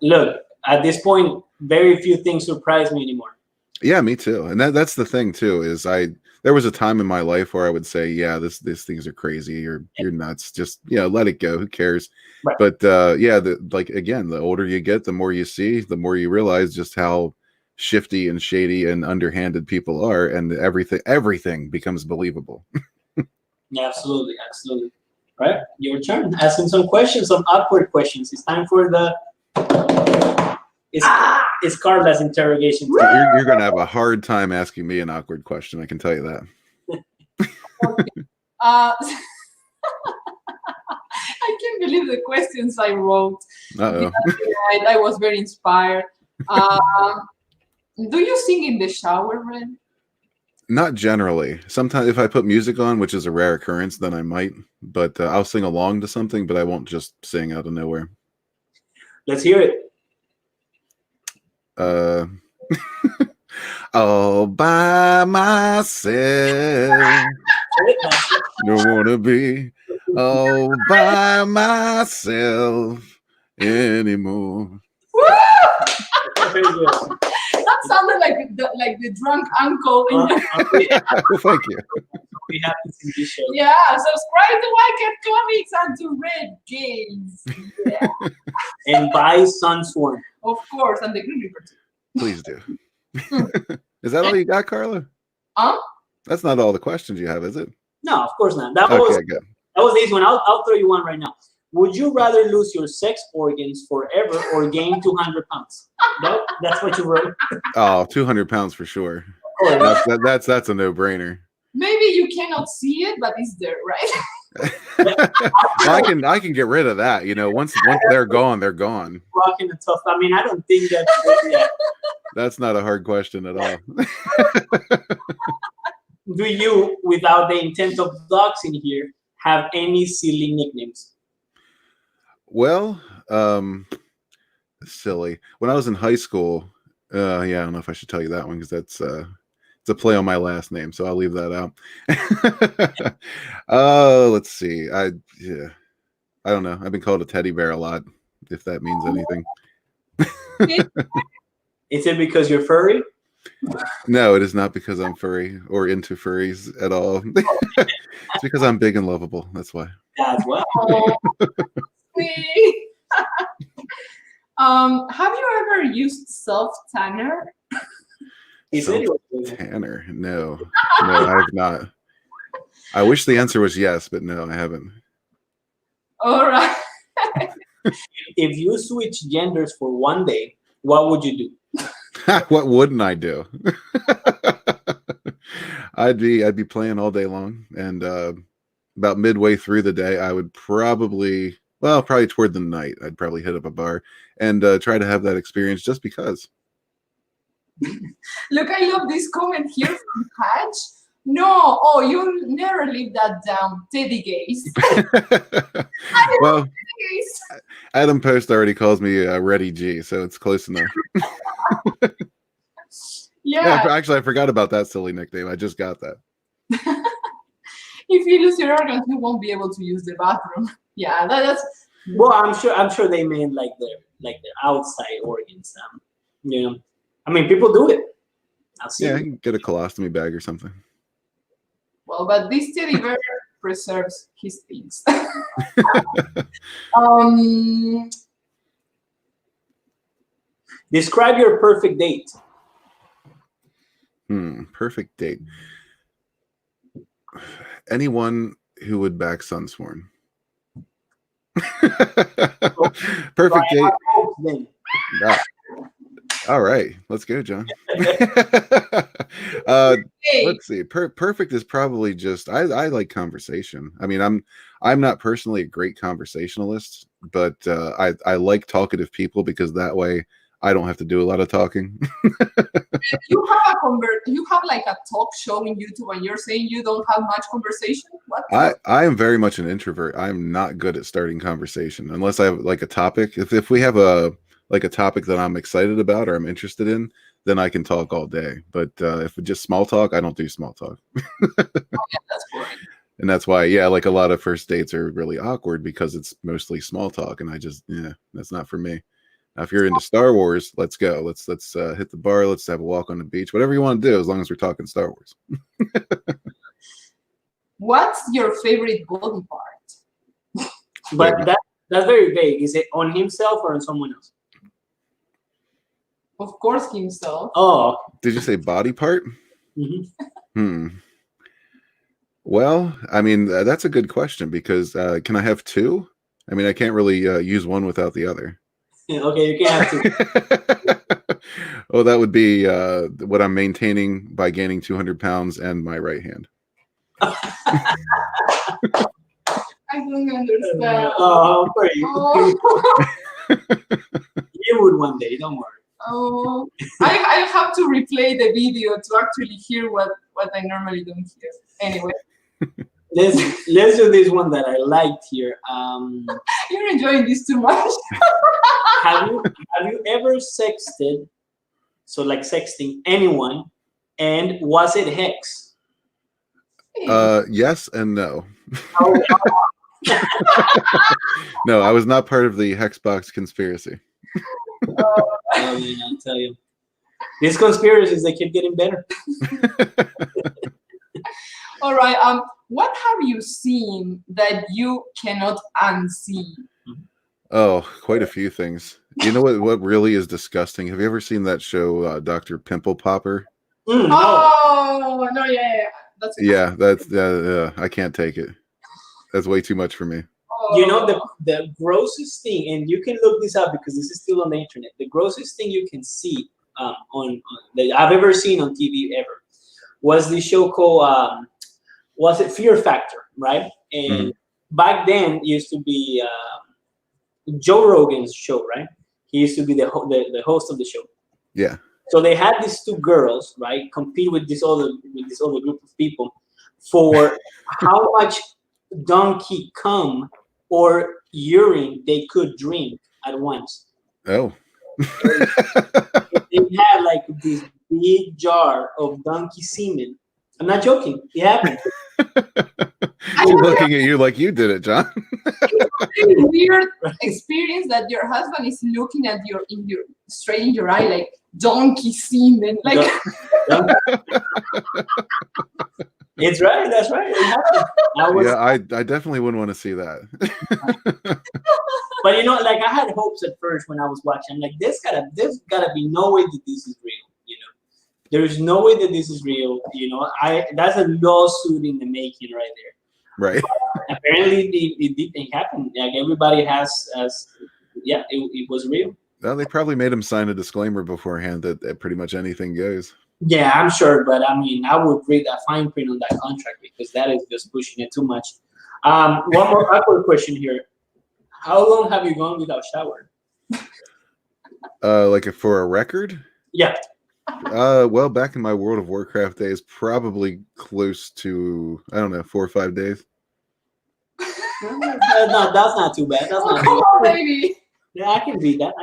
Look, at this point, very few things surprise me anymore. Yeah, me too. And that's the thing too, is there was a time in my life where I would say, yeah, these things are crazy, you're nuts. Just let it go. Who cares? Right. But like again, the older you get, the more you see, the more you realize just how shifty and shady and underhanded people are, and everything becomes believable. Yeah, absolutely. All right, your turn. Asking some questions, some awkward questions. It's time for it's Carla's interrogation. You're going to have a hard time asking me an awkward question. I can tell you that. Okay. I can't believe the questions I wrote. Uh-oh. I was very inspired. Do you sing in the shower, Ren? Not generally. Sometimes if I put music on, which is a rare occurrence, then I might. But I'll sing along to something, but I won't just sing out of nowhere. Let's hear it. All by myself. Don't want to be all by myself anymore. That sounded like the drunk uncle. Thank you. We have to see this show. Yeah, subscribe to Wicked Comics and to Red Games. Yeah. And buy Sunsworn. Of course, and the Green River too. Please do. Is that all you got, Carla? That's not all the questions you have, is it? No, of course not. That good. was the easy one. I'll throw you one right now. Would you rather lose your sex organs forever or gain 200 pounds? No, that's what you wrote. Oh, 200 pounds for sure. That's a no-brainer. Maybe you cannot see it, but it's there, right? Well, I can get rid of that. Once they're gone, they're gone. Rocking the tough. I mean, I don't think that's That's not a hard question at all. Do you, without the intent of doxing here, have any silly nicknames? Well, silly. When I was in high school, I don't know if I should tell you that one because that's it's a play on my last name, so I'll leave that out. Let's see. I don't know. I've been called a teddy bear a lot, if that means anything. Is it because you're furry? No, it is not because I'm furry or into furries at all. It's because I'm big and lovable. That's why. That's well. Have you ever used self-tanner? Self-tanner? No, I have not. I wish the answer was yes, but no, I haven't. All right. If you switch genders for one day, what would you do? What wouldn't I do? I'd be playing all day long, and about midway through the day, I would probably toward the night, I'd probably hit up a bar and try to have that experience just because. Look, I love this comment here from Patch. No, you'll never live that down. Teddy gaze. Well, Adam Post already calls me Ready G, so it's close enough. Yeah. Actually, I forgot about that silly nickname. I just got that. If you lose your organs, you won't be able to use the bathroom. Yeah, that's. Well, I'm sure they mean like their outside organs. I mean, people do it. I've seen I can get a colostomy bag or something. Well, but this teddy bear preserves his things. Describe your perfect date. Perfect date. Anyone who would back Sunsworn. Perfect date. All right, let's go, John. Let's see. Perfect is probably just I like conversation. I mean, I'm not personally a great conversationalist, but I like talkative people because that way I don't have to do a lot of talking. You have like a talk show in YouTube, and you're saying you don't have much conversation. What? I am very much an introvert. I'm not good at starting conversation unless I have like a topic. If we have a topic that I'm excited about or I'm interested in, then I can talk all day. But if it's just small talk, I don't do small talk. That's boring. And that's why, like a lot of first dates are really awkward because it's mostly small talk, and I just, that's not for me. Now, if you're into Star Wars, let's go. Let's hit the bar. Let's have a walk on the beach. Whatever you want to do, as long as we're talking Star Wars. What's your favorite body part? But that's very vague. Is it on himself or on someone else? Of course, himself. Oh. Did you say body part? Mm-hmm. Well, I mean, that's a good question because can I have two? I mean, I can't really use one without the other. Okay, you can't have two. Oh, that would be what I'm maintaining by gaining 200 pounds and my right hand. I don't understand. Oh, for you. Oh. You would one day, don't worry. Oh, I have to replay the video to actually hear what I normally don't hear. Anyway. Let's do this one that I liked here. You're enjoying this too much. Have you ever sexted, so like sexting anyone, and was it hex? Yes and no. No, I was not part of the Hexbox conspiracy. Oh man, I'll tell you. These conspiracies, they keep getting better. All right. What have you seen that you cannot unsee? Oh, quite a few things. You know what really is disgusting? Have you ever seen that show, Dr. Pimple Popper? No. Oh no, yeah. That's I can't take it. That's way too much for me. Oh. You know the grossest thing, and you can look this up because this is still on the internet. The grossest thing you can see on that I've ever seen on TV ever was the show called was it Fear Factor, right? And back then it used to be Joe Rogan's show, right? He used to be the host of the show. Yeah. So they had these two girls, right, compete with this other group of people for how much donkey cum or urine they could drink at once. Oh. They had like this big jar of donkey semen. I'm not joking. It happened. I'm looking at you like you did it, John. It's a weird experience that your husband is looking at straight in your eye like donkey semen. Like It's right. That's right. It happened. I definitely wouldn't want to see that. But you know, like I had hopes at first when I was watching. I'm like, there's gotta be no way that this is real. You know, there's no way that this is real. You know, that's a lawsuit in the making right there. Right. But apparently, it didn't happen. Like everybody has, it was real. Well, they probably made him sign a disclaimer beforehand that pretty much anything goes. Yeah, I'm sure, but I mean, I would read that fine print on that contract because that is just pushing it too much. One more awkward question here. How long have you gone without shower? Like for a record? Yeah. Well, back in my World of Warcraft days, probably close to, I don't know, 4 or 5 days. No, that's not too bad. That's not too oh, bad. baby. Yeah, I can beat that.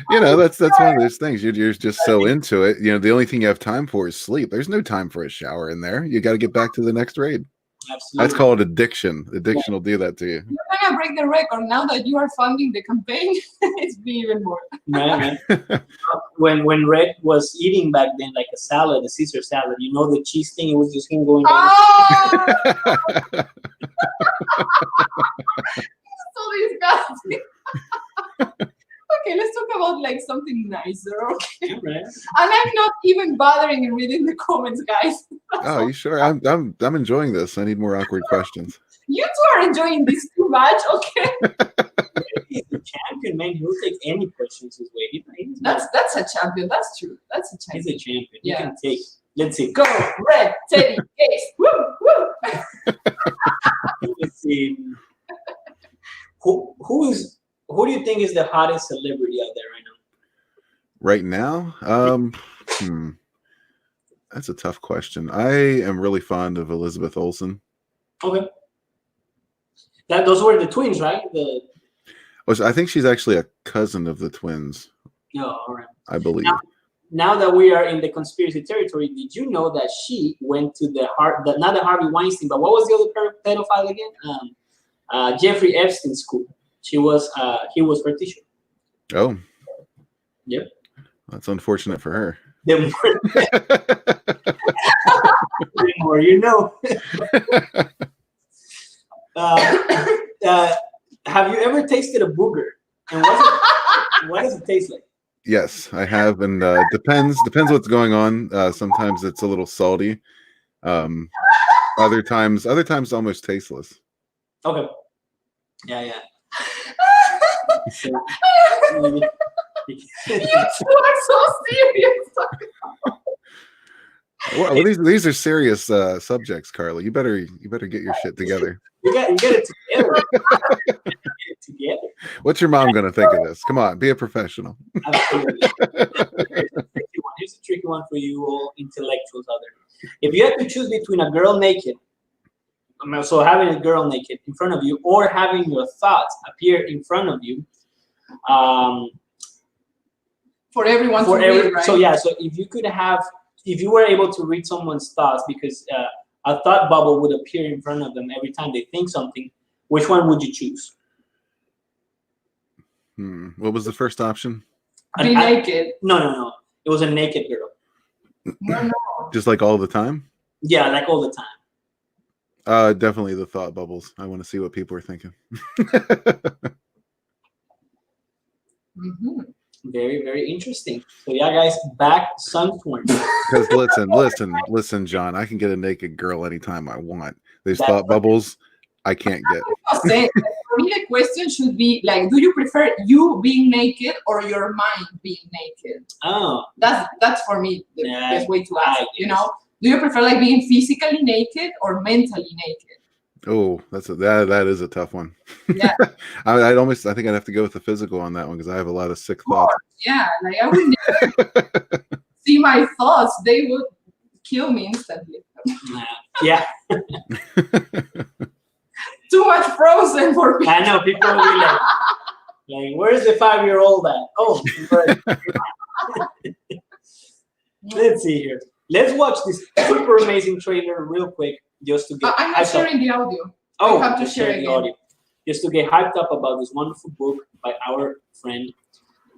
You know, that's one of those things. You're just so into it. You know, the only thing you have time for is sleep. There's no time for a shower in there. You got to get back to the next raid. Absolutely. That's called addiction. Addiction will do that to you. You're gonna break the record now that you are funding the campaign. It's been even more. Man. When Red was eating back then, like a salad, a Caesar salad, you know, the cheese thing, it was just him going down. Oh! So disgusting. Okay, let's talk about like something nicer, okay? Right. And I'm not even bothering reading the comments, guys. Oh, you sure? I'm enjoying this. I need more awkward questions. You two are enjoying this too much, okay? He's the champion, man. He'll take any questions his way. That's a champion. That's true. That's a champion. He's a champion. Yeah. He can take. Let's see. Go, Red, Teddy, Case. Woo, woo. Let's see. Who do you think is the hottest celebrity out there right now? Right now? That's a tough question. I am really fond of Elizabeth Olsen. Okay. Those were the twins, right? I think she's actually a cousin of the twins. Oh, all right. I believe. Now that we are in the conspiracy territory, did you know that she went to not the Harvey Weinstein, but what was the other pedophile again? Jeffrey Epstein's school. He was her teacher. Oh. Yep. That's unfortunate for her. The more you know. Have you ever tasted a booger? And what does it taste like? Yes, I have, and depends what's going on. Sometimes it's a little salty. Other times almost tasteless. Okay. Yeah. So, You two are so serious. Well, these are serious subjects, Carla. You better get your shit together. You get it together. What's your mom gonna think of this? Come on, be a professional. Absolutely. Here's a tricky one for you all intellectuals out there. If you had to choose between a girl naked, so having a girl naked in front of you, or having your thoughts appear in front of you, for everyone to read, right? So yeah, so if you were able to read someone's thoughts, because a thought bubble would appear in front of them every time they think something, which one would you choose? What was the first option? Be naked. No. It was a naked girl. No. Just like all the time? Yeah, like all the time. Definitely the thought bubbles. I want to see what people are thinking. Mm-hmm. Very, very interesting. So yeah, guys, back Sunsworn. Because listen, John, I can get a naked girl anytime I want. These thought bubbles, I can't get. For me, the question should be like, do you prefer you being naked or your mind being naked? Oh, that's for me the best way to ask. You know, do you prefer like being physically naked or mentally naked? Oh, that is a tough one. Yeah. I think I'd have to go with the physical on that one because I have a lot of sick thoughts. Yeah, like I would never see my thoughts; they would kill me instantly. Yeah. Too much Frozen for me. I know people will be like, where's the 5-year-old at? Oh, let's see here. Let's watch this super amazing trailer real quick, just to get. I'm not sharing the audio. Oh, I have to share the audio, just to get hyped up about this wonderful book by our friend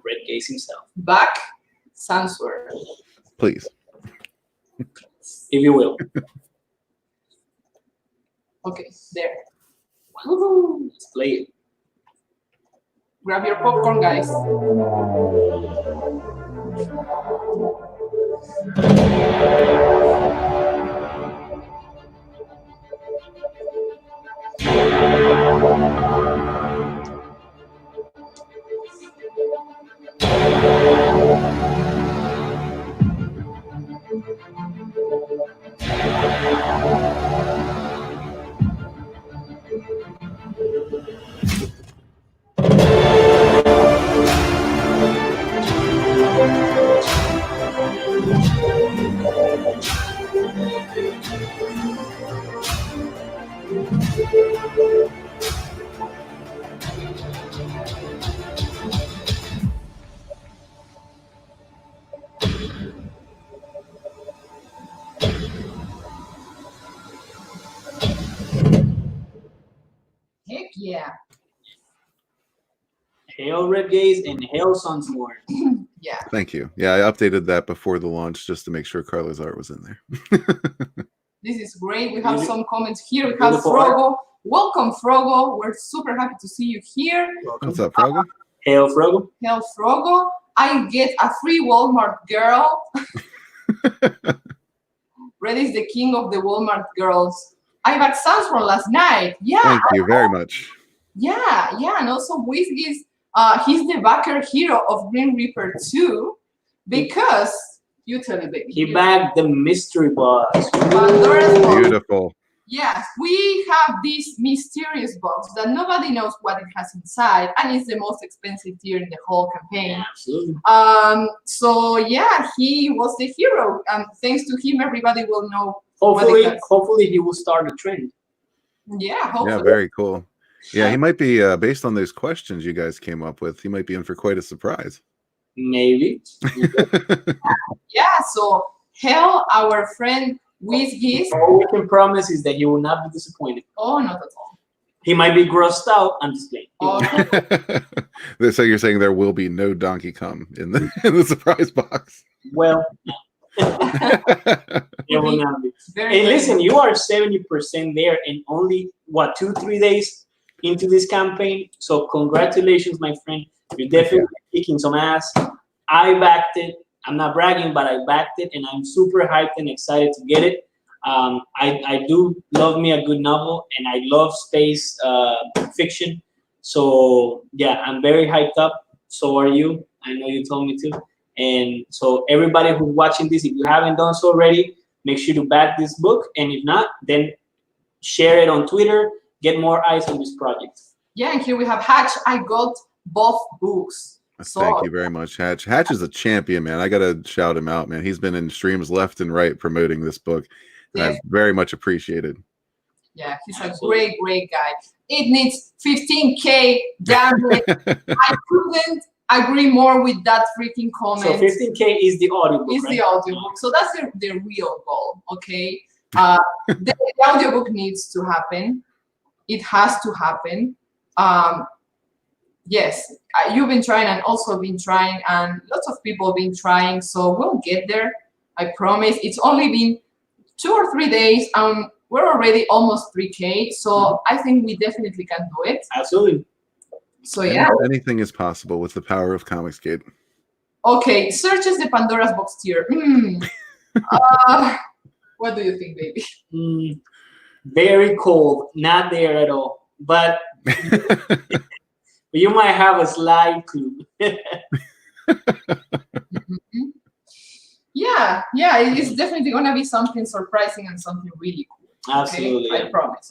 Red Gaze himself. Back, Sunsworn. Please, if you will. Okay, there. Woohoo! Let's play it. Grab your popcorn, guys. Heck yeah. Hail Red Gaze and hail Sunsworn. Yeah. thank you. Yeah, I updated that before the launch just to make sure Carla's art was in there. This is great. We have some comments here. We have Beautiful Frogo. Welcome, Frogo. We're super happy to see you here. Welcome. What's up, Frogo? Hail Frogo. Hail, Frogo. I get a free Walmart girl. Red is the king of the Walmart girls. I got Sunsworn last night. Yeah. Thank you very much. Yeah. And also Whiskey is he's the backer hero of Green Reaper 2 because you tell me, baby. He bagged the mystery box. Pandora's box. Beautiful. Yes, we have this mysterious box that nobody knows what it has inside, and it's the most expensive tier in the whole campaign. Yeah, absolutely. So yeah, he was the hero, and thanks to him, everybody will know. Hopefully he will start a trend. Yeah, hopefully. Yeah, very cool. Yeah, he might be based on those questions you guys came up with. He might be in for quite a surprise. Maybe. Yeah. So hail our friend Whiskey. All we can promise is that he will not be disappointed. Oh, not at all. He might be grossed out. I'm just playing. Oh, So you're saying there will be no Donkey Kong in the surprise box? Well, no. It will not be. very, Hey, very listen, good. you are 70% there and only, what, 2-3 days into this campaign? So congratulations, my friend. You're definitely kicking some ass. I backed it. I'm not bragging, but I backed it, and I'm super hyped and excited to get it. I do love me a good novel, and I love space fiction. So, yeah, I'm very hyped up. So are you. I know you told me to. And so everybody who's watching this, if you haven't done so already, make sure to back this book. And if not, then share it on Twitter. Get more eyes on this project. Yeah, and here we have Hatch. I got both books. Thank you very much, Hatch. Hatch is a champion, man. I gotta shout him out, man. He's been in streams left and right promoting this book. And Yeah. I very much appreciate it. Yeah, he's a great, great guy. It needs 15K. Damn it. I couldn't agree more with that freaking comment. So 15K is the audiobook, Is right? the audiobook. So that's the real goal, okay? The audiobook needs to happen. It has to happen. Yes, you've been trying and also been trying, and lots of people have been trying, so we'll get there. I promise. It's only been 2 or 3 days. We're already almost 3K, so I think we definitely can do it. Absolutely. So yeah. Anything is possible with the power of Comicsgate. Okay, searches the Pandora's box tier. What do you think, baby? Very cold. Not there at all. But you might have a slight clue. Mhm. Yeah, it's definitely gonna be something surprising and something really cool. Absolutely. Okay? I promise.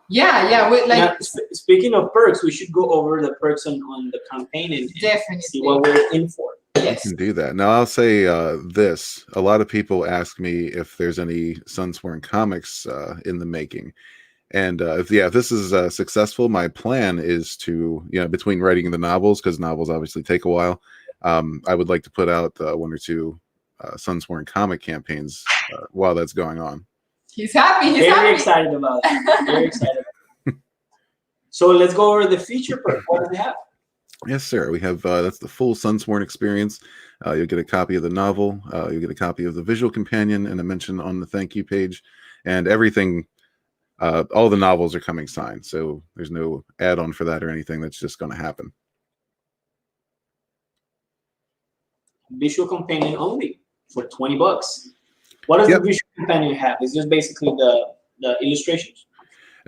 Yeah. Like Now, speaking of perks, we should go over the perks on the campaign and definitely see what we're in for. Yes. You can do that. Now, I'll say this. A lot of people ask me if there's any Sunsworn comics in the making. And if this is successful, my plan is to, between writing the novels, because novels obviously take a while, I would like to put out 1 or 2 Sunsworn comic campaigns while that's going on. He's happy. Very excited about it. Very excited. So let's go over the feature perk. What do we have? Yes, sir. We have that's the full Sunsworn experience. You'll get a copy of the novel. You'll get a copy of the visual companion and a mention on the thank you page, and everything. All the novels are coming signed, so there's no add-on for that or anything. That's just going to happen. Visual companion only for $20. What does the visual companion have? It's just basically the illustrations.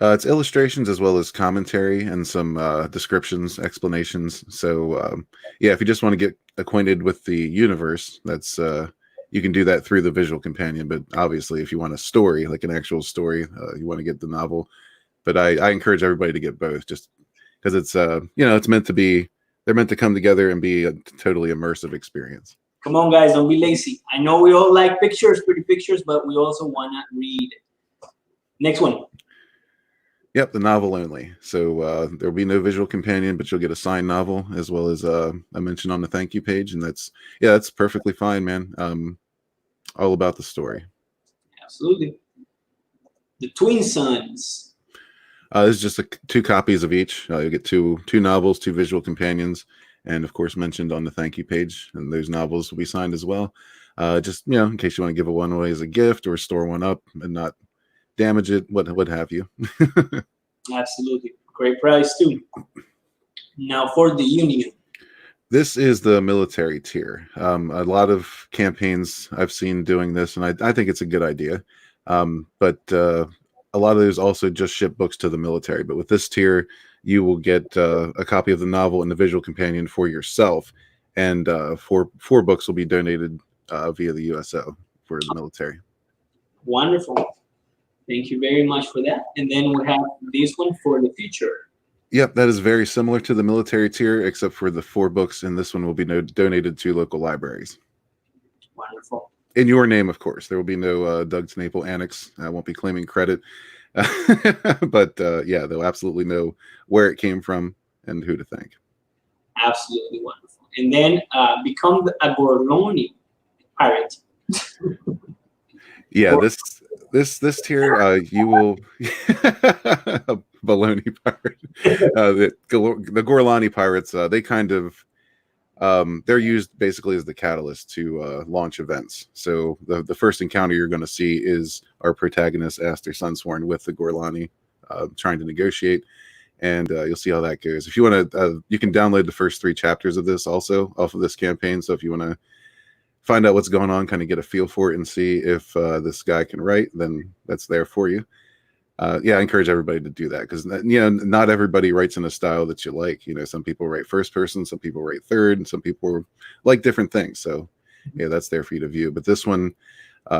It's illustrations as well as commentary and some descriptions, explanations. So if you just want to get acquainted with the universe, that's you can do that through the visual companion. But obviously, if you want a story, like an actual story, you want to get the novel. But I encourage everybody to get both, just because it's it's meant to be. They're meant to come together and be a totally immersive experience. Come on, guys, don't be lazy. I know we all like pictures, pretty pictures, but we also want to read. Next one. Yep, the novel only. So there'll be no visual companion, but you'll get a signed novel as well as a mention on the thank you page, and that's perfectly fine, man. All about the story. Absolutely. The Twin Sons. There's just 2 copies of each. You'll get two novels, 2 visual companions, and of course mentioned on the thank you page. And those novels will be signed as well. Just in case you want to give one away as a gift or store one up and not damage it, what have you. Absolutely. Great price too. Now for the Union. This is the military tier. A lot of campaigns I've seen doing this, and I think it's a good idea. But a lot of those also just ship books to the military. But with this tier, you will get a copy of the novel and the visual companion for yourself. And 4 books will be donated via the USO for the military. Wonderful. Thank you very much for that. And then we have this one for the future. Yep, that is very similar to the military tier, except for the 4 books, and this one will be donated to local libraries. Wonderful. In your name, of course. There will be no Doug Tanaple annex. I won't be claiming credit. But they'll absolutely know where it came from and who to thank. Absolutely wonderful. And then become a Gorloni pirate. Yeah, This tier, you will a baloney pirate. The Gorlani pirates, they kind of they're used basically as the catalyst to launch events. So the first encounter you're going to see is our protagonist Aster Sunsworn with the Gorlani trying to negotiate, and you'll see how that goes. If you want to, you can download the first 3 chapters of this also off of this campaign. So if you want to find out what's going on, kind of get a feel for it, and see if this guy can write, then that's there for you. Yeah, I encourage everybody to do that, because not everybody writes in a style that you like. Some people write first person, some people write third, and some people like different things. So yeah, that's there for you to view. But this one,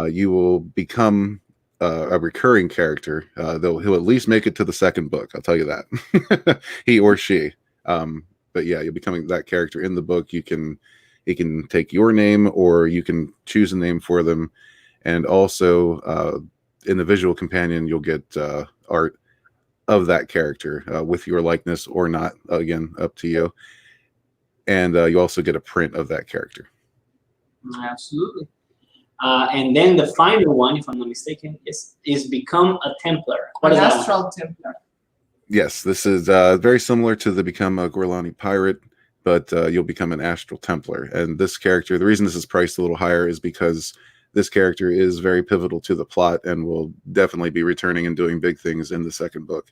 you will become a recurring character. He'll at least make it to the second book. I'll tell you that. He or she. But yeah, you're becoming that character in the book. He can take your name, or you can choose a name for them, and also in the visual companion, you'll get art of that character with your likeness or not. Again, up to you. And you also get a print of that character. Absolutely. And then the final one, if I'm not mistaken, is become a Templar. What is that? Astral Templar. Yes, this is very similar to the become a Gorlani pirate, but you'll become an Astral Templar. And this character, the reason this is priced a little higher is because this character is very pivotal to the plot and will definitely be returning and doing big things in the second book.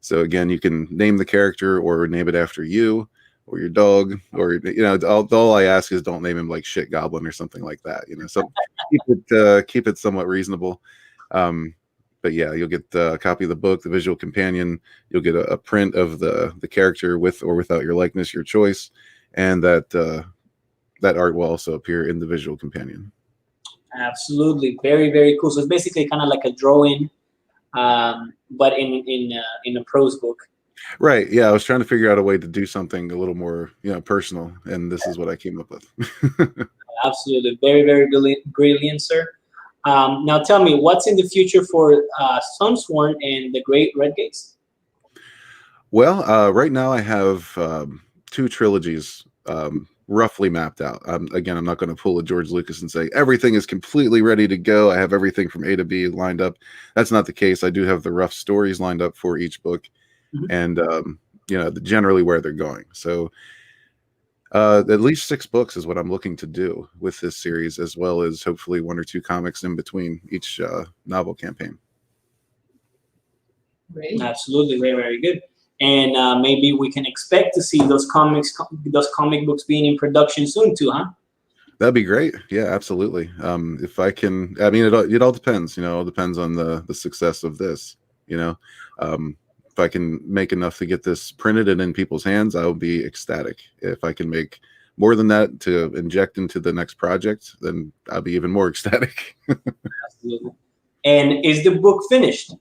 So again, you can name the character or name it after you or your dog, or all I ask is don't name him like Shit Goblin or something like that. So keep it somewhat reasonable. But yeah, you'll get a copy of the book, the visual companion. You'll get a print of the character with or without your likeness, your choice, and that art will also appear in the visual companion. Absolutely, very, very cool. So it's basically kind of like a drawing, but in a prose book. Right. Yeah, I was trying to figure out a way to do something a little more, personal, and this is what I came up with. Absolutely, very, very brilliant, sir. Now tell me, what's in the future for Sunsworn and the Great Red Gates? Well, right now I have 2 trilogies roughly mapped out. Again, I'm not going to pull a George Lucas and say everything is completely ready to go. I have everything from A to B lined up. That's not the case. I do have the rough stories lined up for each book, and generally where they're going. So at least 6 books is what I'm looking to do with this series, as well as hopefully 1 or 2 comics in between each novel campaign. Great. Absolutely, very, very good. And maybe we can expect to see those comic books being in production soon too, huh? That'd be great. Yeah, absolutely. If I can, I mean, it all depends. It all depends on the success of this. If I can make enough to get this printed and in people's hands, I'll be ecstatic. If I can make more than that to inject into the next project, then I'll be even more ecstatic. Absolutely. And is the book finished?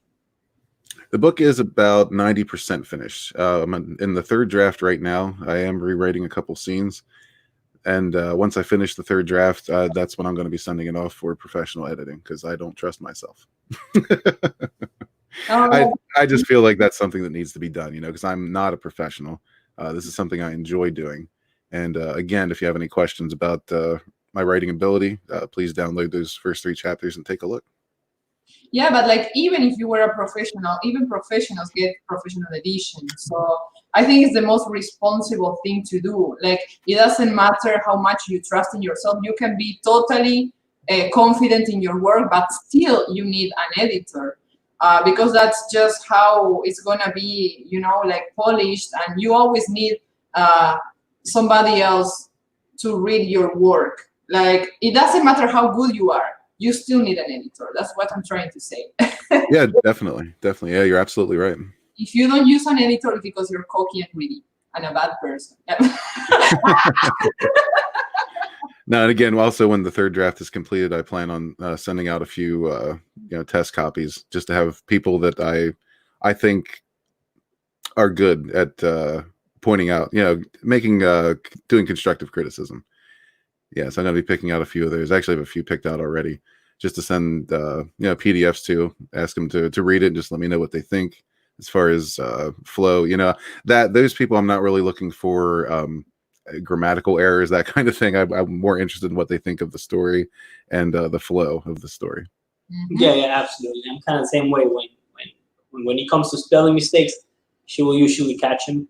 The book is about 90% finished. I'm in the 3rd draft right now. I am rewriting a couple scenes. And once I finish the 3rd draft, that's when I'm going to be sending it off for professional editing, because I don't trust myself. I just feel like that's something that needs to be done, because I'm not a professional. This is something I enjoy doing. And again, if you have any questions about my writing ability, please download those first 3 chapters and take a look. Yeah, but like, even if you were a professional, even professionals get professional edition. So I think it's the most responsible thing to do. Like, it doesn't matter how much you trust in yourself. You can be totally confident in your work, but still you need an editor. Because that's just how it's gonna be, like polished, and you always need somebody else to read your work. Like, it doesn't matter how good you are, you still need an editor. That's what I'm trying to say. Yeah, definitely. Yeah, you're absolutely right. If you don't use an editor, it's because you're cocky and greedy and a bad person. No, and again, also when the 3rd draft is completed, I plan on sending out a few, test copies, just to have people that I think are good at pointing out, doing constructive criticism. Yeah, so I'm going to be picking out a few of those. I actually have a few picked out already, just to send PDFs to, ask them to read it and just let me know what they think as far as flow. That those people, I'm not really looking for grammatical errors, that kind of thing. I'm more interested in what they think of the story and the flow of the story. Yeah, absolutely. I'm kind of the same way when it comes to spelling mistakes, she will usually catch them.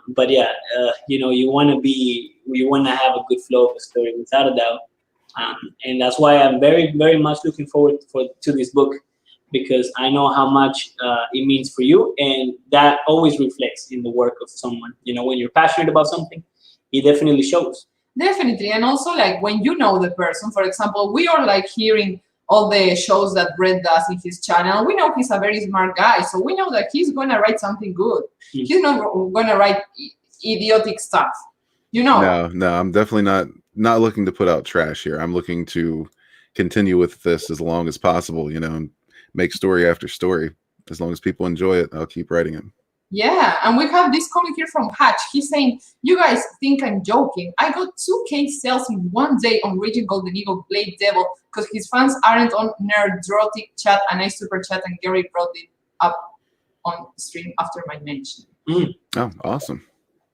But yeah, you want to have a good flow of a story without a doubt. And that's why I'm very, very much looking forward to this book, because I know how much it means for you, and that always reflects in the work of someone. When you're passionate about something, it definitely shows. Definitely. And also, like, when you know the person, for example, we are like hearing all the shows that Brett does in his channel. We know he's a very smart guy, so we know that he's gonna write something good. He's not gonna write idiotic stuff. No, I'm definitely not looking to put out trash here. I'm looking to continue with this as long as possible, and make story after story. As long as people enjoy it, I'll keep writing it. Yeah, and we have this comment here from Hatch. He's saying, you guys think I'm joking. I got 2K sales in one day on Raging Golden Eagle Blade Devil because his fans aren't on Nerdrotic chat, and I super chat, and Gary brought it up on stream after my mention. Oh, awesome.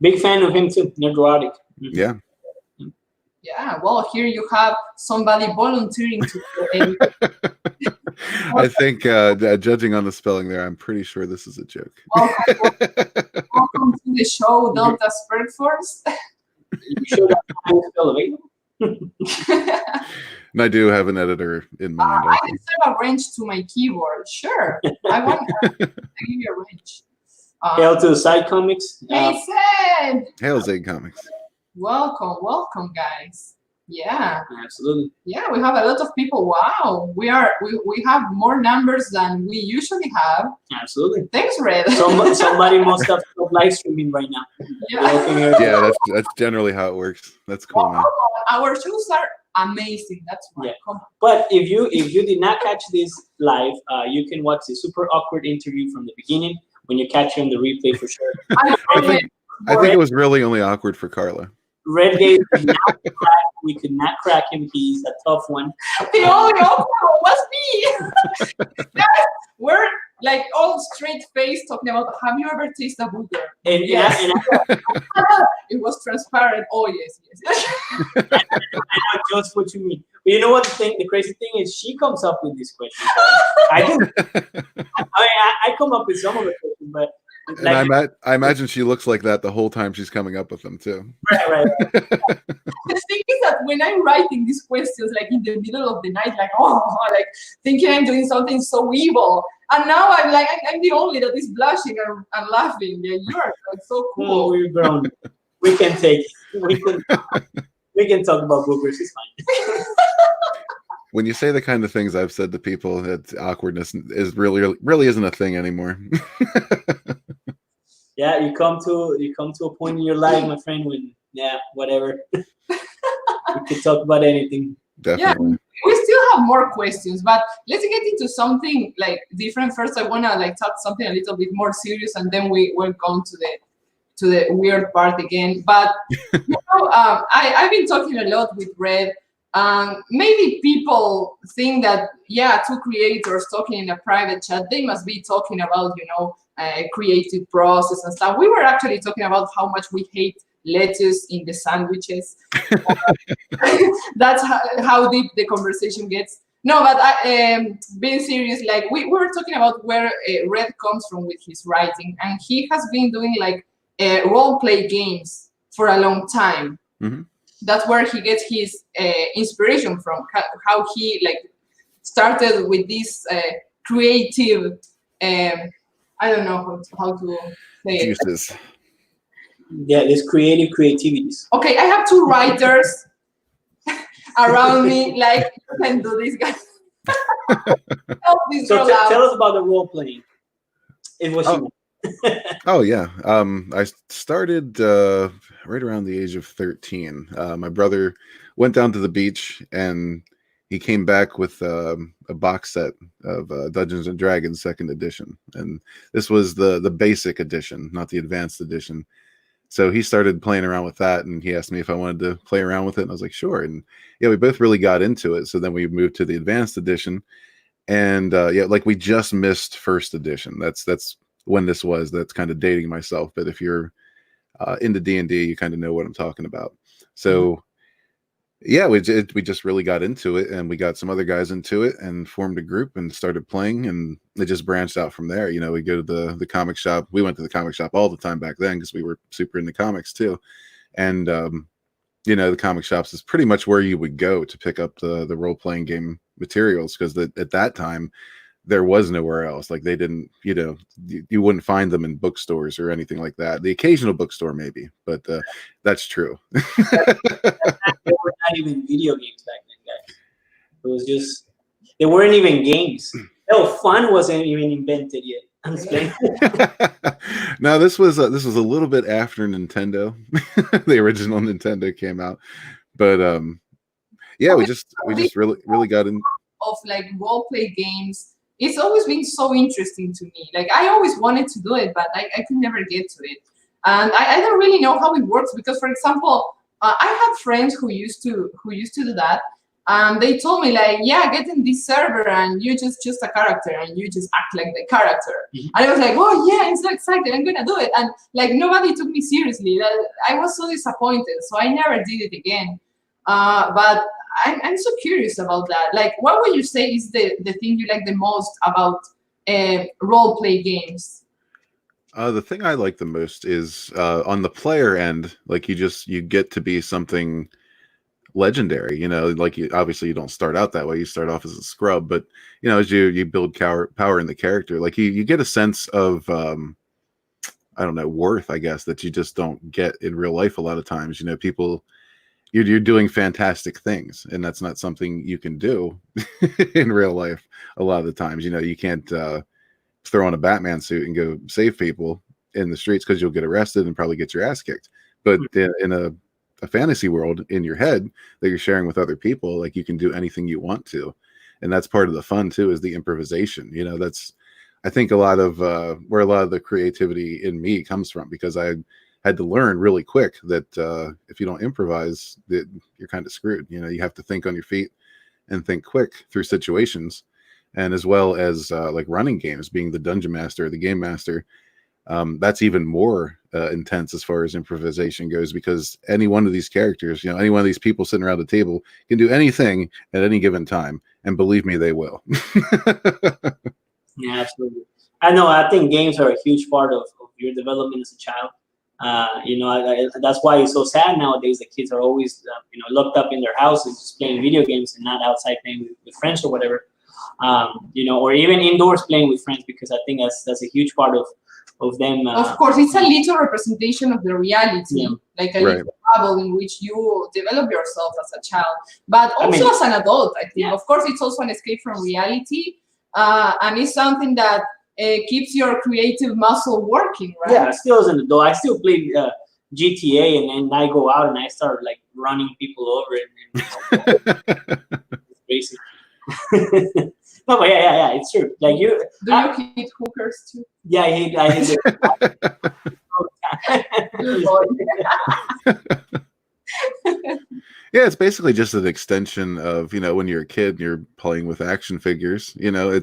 Big fan of him too, Nerdrotic. Yeah. Yeah, well, here you have somebody volunteering to I think judging on the spelling there, I'm pretty sure this is a joke. Welcome to the show, Delta Spurt Force. You sure that's spell available? And I do have an editor in mind. I can set a range to my keyboard. Sure. I want to give you a range. Hail to the Side Comics. Jason! Hail Zig Comics. Welcome, guys. Yeah. Absolutely. Yeah, we have a lot of people. Wow. We have more numbers than we usually have. Absolutely. Thanks, Red. Somebody must have stopped live streaming right now. Yeah, that's generally how it works. That's cool, man. Our shows are amazing. That's right. Yeah. But if you did not catch this live, you can watch the super awkward interview from the beginning when you catch it on the replay for sure. I think it was really only awkward for Carla. Red Gate, we could not crack him. He's a tough one. The only awkward was me. We're like all straight face talking about, have you ever tasted a booger? And yes. It was transparent. Oh yes. I know just what you mean. But you know what the crazy thing is? She comes up with these questions. I come up with some of the questions, but. And I imagine she looks like that the whole time she's coming up with them too. Right. The thing is that when I'm writing these questions, like in the middle of the night, like thinking I'm doing something so evil, and now I'm like I'm the only that is blushing and laughing. Yeah, you are like so cool. Oh, we're grown. We can take. We can talk about boogers. It's fine. When you say the kind of things I've said to people, that awkwardness is really isn't a thing anymore. Yeah, you come to a point in your life, my friend, when whatever. We can talk about anything. Definitely. Yeah, we still have more questions, but let's get into something like different. First, I wanna talk something a little bit more serious, and then we will go to the weird part again. But I've been talking a lot with Red. Maybe people think that, two creators talking in a private chat, they must be talking about, creative process and stuff. We were actually talking about how much we hate lettuce in the sandwiches. That's how deep the conversation gets. No, but being serious, like we were talking about where Red comes from with his writing, and he has been doing role play games for a long time. Mm-hmm. That's where he gets his inspiration from, how he started with this creative, I don't know how to say juices. it. Yeah, there's creativities. Okay, I have two writers around me, you can do this, guys. Help this girl out. Tell us about the role playing. It was Oh yeah, I started right around the age of 13. My brother went down to the beach and he came back with a box set of Dungeons and Dragons 2nd edition, and this was the basic edition, not the advanced edition. So he started playing around with that, and he asked me if I wanted to play around with it, and I was like, sure. And yeah, we both really got into it. So then we moved to the advanced edition, and we just missed 1st edition. That's when this was. That's kind of dating myself, but if you're into D&D, you kind of know what I'm talking about. So Yeah, we just really got into it, and we got some other guys into it, and formed a group and started playing, and it just branched out from there. You know, we go to the comic shop. We went to the comic shop all the time back then because we were super into comics too, and you know, the comic shops is pretty much where you would go to pick up the role playing game materials because at that time there was nowhere else. Like they didn't, you know, you wouldn't find them in bookstores or anything like that. The occasional bookstore maybe, but that's true. There were not even video games back then, guys. It was just they weren't even games. Hell, fun wasn't even invented yet. I'm just kidding. No, this was a little bit after Nintendo. The original Nintendo came out, but yeah, we just really got in. Of like role play games, it's always been so interesting to me. Like I always wanted to do it, but I could never get to it, and I don't really know how it works because, for example, I have friends who used to do that. They told me like, yeah, get in this server and you just a character and you just act like the character. Mhm. And I was like, oh yeah, I'm so excited, I'm gonna do it. And like nobody took me seriously. I was so disappointed, so I never did it again. But I'm so curious about that. Like, what would you say is the thing you like the most about role play games? The thing I like the most is on the player end, like you get to be something legendary. You know, like obviously you don't start out that way. You start off as a scrub, but you know, as you build power in the character, like you get a sense of I don't know, worth, I guess, that you just don't get in real life a lot of times. You know, people you're doing fantastic things, and that's not something you can do in real life a lot of the times. You know, you can't throw on a Batman suit and go save people in the streets because you'll get arrested and probably get your ass kicked. But in a fantasy world in your head that you're sharing with other people, like you can do anything you want to. And that's part of the fun too, is the improvisation. You know, that's I think a lot of where a lot of the creativity in me comes from, because I had to learn really quick that if you don't improvise, that you're kind of screwed. You know, you have to think on your feet and think quick through situations. And as well as like running games, being the dungeon master or the game master, that's even more intense as far as improvisation goes, because any one of these characters, you know, any one of these people sitting around the table can do anything at any given time, and believe me, they will. Yeah, absolutely. I know. I think games are a huge part of your development as a child. You know, that's why it's so sad nowadays that kids are always, you know, locked up in their houses just playing video games and not outside playing with friends or whatever. You know, or even indoors playing with friends, because I think that's a huge part of them. Of course, it's a little representation of the reality, Yeah. like a Right. little bubble in which you develop yourself as a child, but I also mean- as an adult. I think, Yeah. of course, it's also an escape from reality, and it's something that keeps your creative muscle working, right? Yeah, still as an adult, I still play GTA, and then I go out and I start like running people over, and it's crazy. No, but yeah, it's true. Like you, Do you hit hookers too? yeah, I hate Good it. boy. Yeah, it's basically just an extension of, you know, when you're a kid and you're playing with action figures, you know,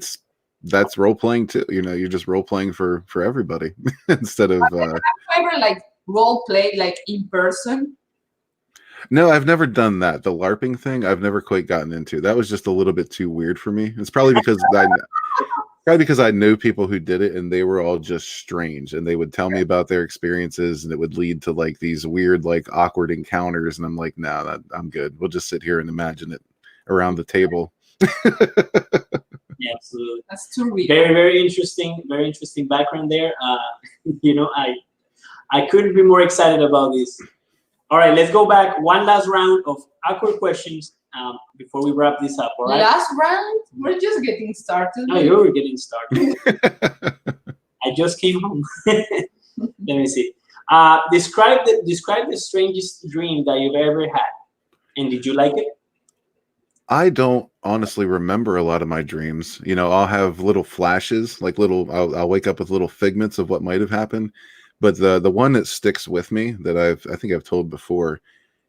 that's role playing too. You know, you're just role playing for everybody instead of Have you ever like role play like in person? no, I've never done that. The LARPing thing, I've never quite gotten into. That was just a little bit too weird for me. It's probably because I knew people who did it, and they were all just strange, and they would tell me about their experiences, and it would lead to like these weird, like awkward encounters, and I'm like, nah, I'm good. We'll just sit here and imagine it around the table. Yeah, absolutely. That's too weird. Very interesting background there. You know, I couldn't be more excited about this. All right, let's go back. One last round of awkward questions before we wrap this up. All right. Last round, we're just getting started. No, you were getting started. I just came home. Let me see. Describe the strangest dream that you've ever had, and did you like it? I don't honestly remember a lot of my dreams. You know, I'll have little flashes, like I'll wake up with little figments of what might have happened. But the one that sticks with me that I think I've told before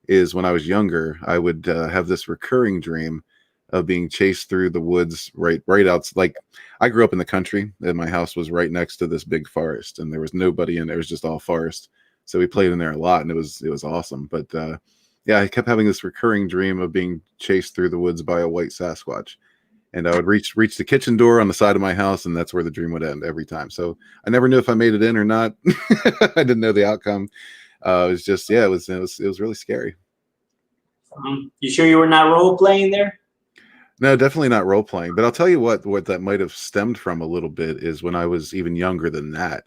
is when I was younger, I would have this recurring dream of being chased through the woods right out. Like I grew up in the country, and my house was right next to this big forest, and there was nobody in there. It was just all forest. So we played in there a lot, and it was awesome. But yeah, I kept having this recurring dream of being chased through the woods by a white Sasquatch. And I would reach the kitchen door on the side of my house, and that's where the dream would end every time. So I never knew if I made it in or not. I didn't know the outcome. It was just, yeah, it was really scary. You sure you were not role playing there? No, definitely not role playing. But I'll tell you what that might have stemmed from a little bit is when I was even younger than that,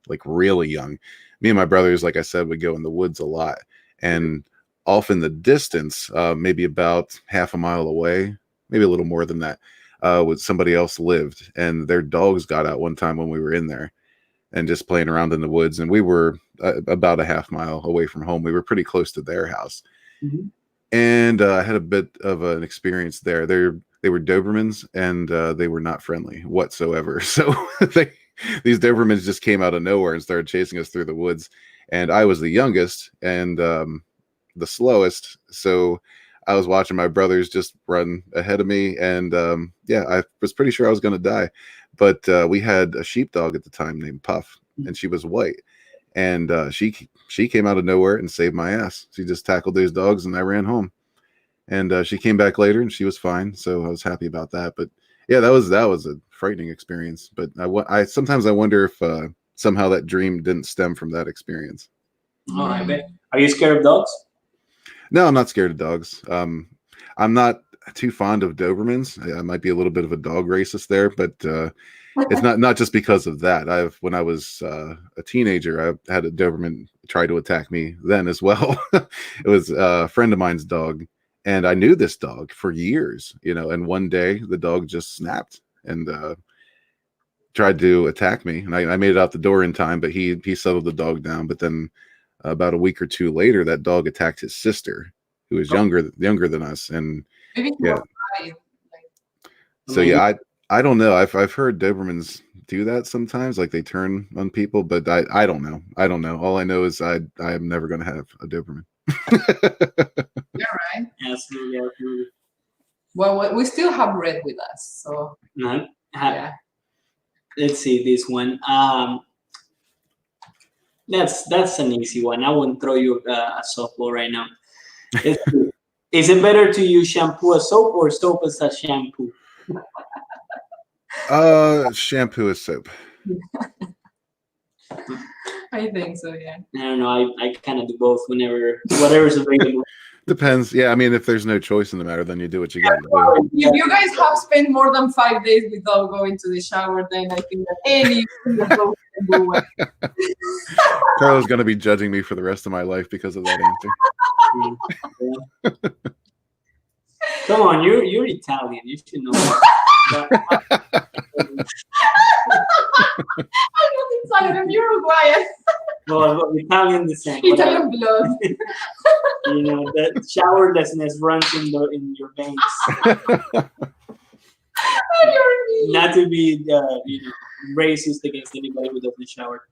like really young. Me and my brothers, like I said, would go in the woods a lot, and off in the distance, maybe about half a mile away, maybe a little more than that, with somebody else lived, and their dogs got out one time when we were in there and just playing around in the woods. And we were about a half mile away from home. We were pretty close to their house. Mm-hmm. And I had a bit of an experience there. They were Dobermans, and they were not friendly whatsoever. So these Dobermans just came out of nowhere and started chasing us through the woods. And I was the youngest and the slowest, so I was watching my brothers just run ahead of me, and yeah, I was pretty sure I was going to die. But we had a sheepdog at the time named Puff, and she was white. And she came out of nowhere and saved my ass. She just tackled those dogs, and I ran home. And she came back later, and she was fine. So I was happy about that. But yeah, that was a frightening experience. But I sometimes I wonder if somehow that dream didn't stem from that experience. All right, man. Are you scared of dogs? No, I'm not scared of dogs. I'm not too fond of Dobermans. I might be a little bit of a dog racist there, but it's not just because of that. When I was a teenager, I had a Doberman try to attack me then as well. It was a friend of mine's dog, and I knew this dog for years, and one day the dog just snapped and tried to attack me, and I made it out the door in time, but he settled the dog down. But then about a week or two later, that dog attacked his sister, who was younger than us, and yeah. So yeah, I don't know. I've heard Dobermans do that sometimes, like they turn on people, but I don't know. I don't know. All I know is I am never going to have a Doberman. You're right. Absolutely. Well, we still have Red with us, so No. yeah. Let's see this one. That's an easy one. I wouldn't throw you a softball right now. Is it better to use shampoo as soap or soap as a shampoo? Shampoo as soap. I think so, yeah. I don't know. I kind of do both whatever's available. Depends. Yeah, I mean, if there's no choice in the matter, then you do what you got to do. If you guys have spent more than 5 days without going to the shower, then I think that any can do it. Carla's going to be judging me for the rest of my life because of that answer. Come on, you're Italian. You should know that. I'm not Italian, I'm Uruguayan. Well, Italian descent. Italian blood. The showerlessness runs in your veins. Not to be racist against anybody who doesn't shower.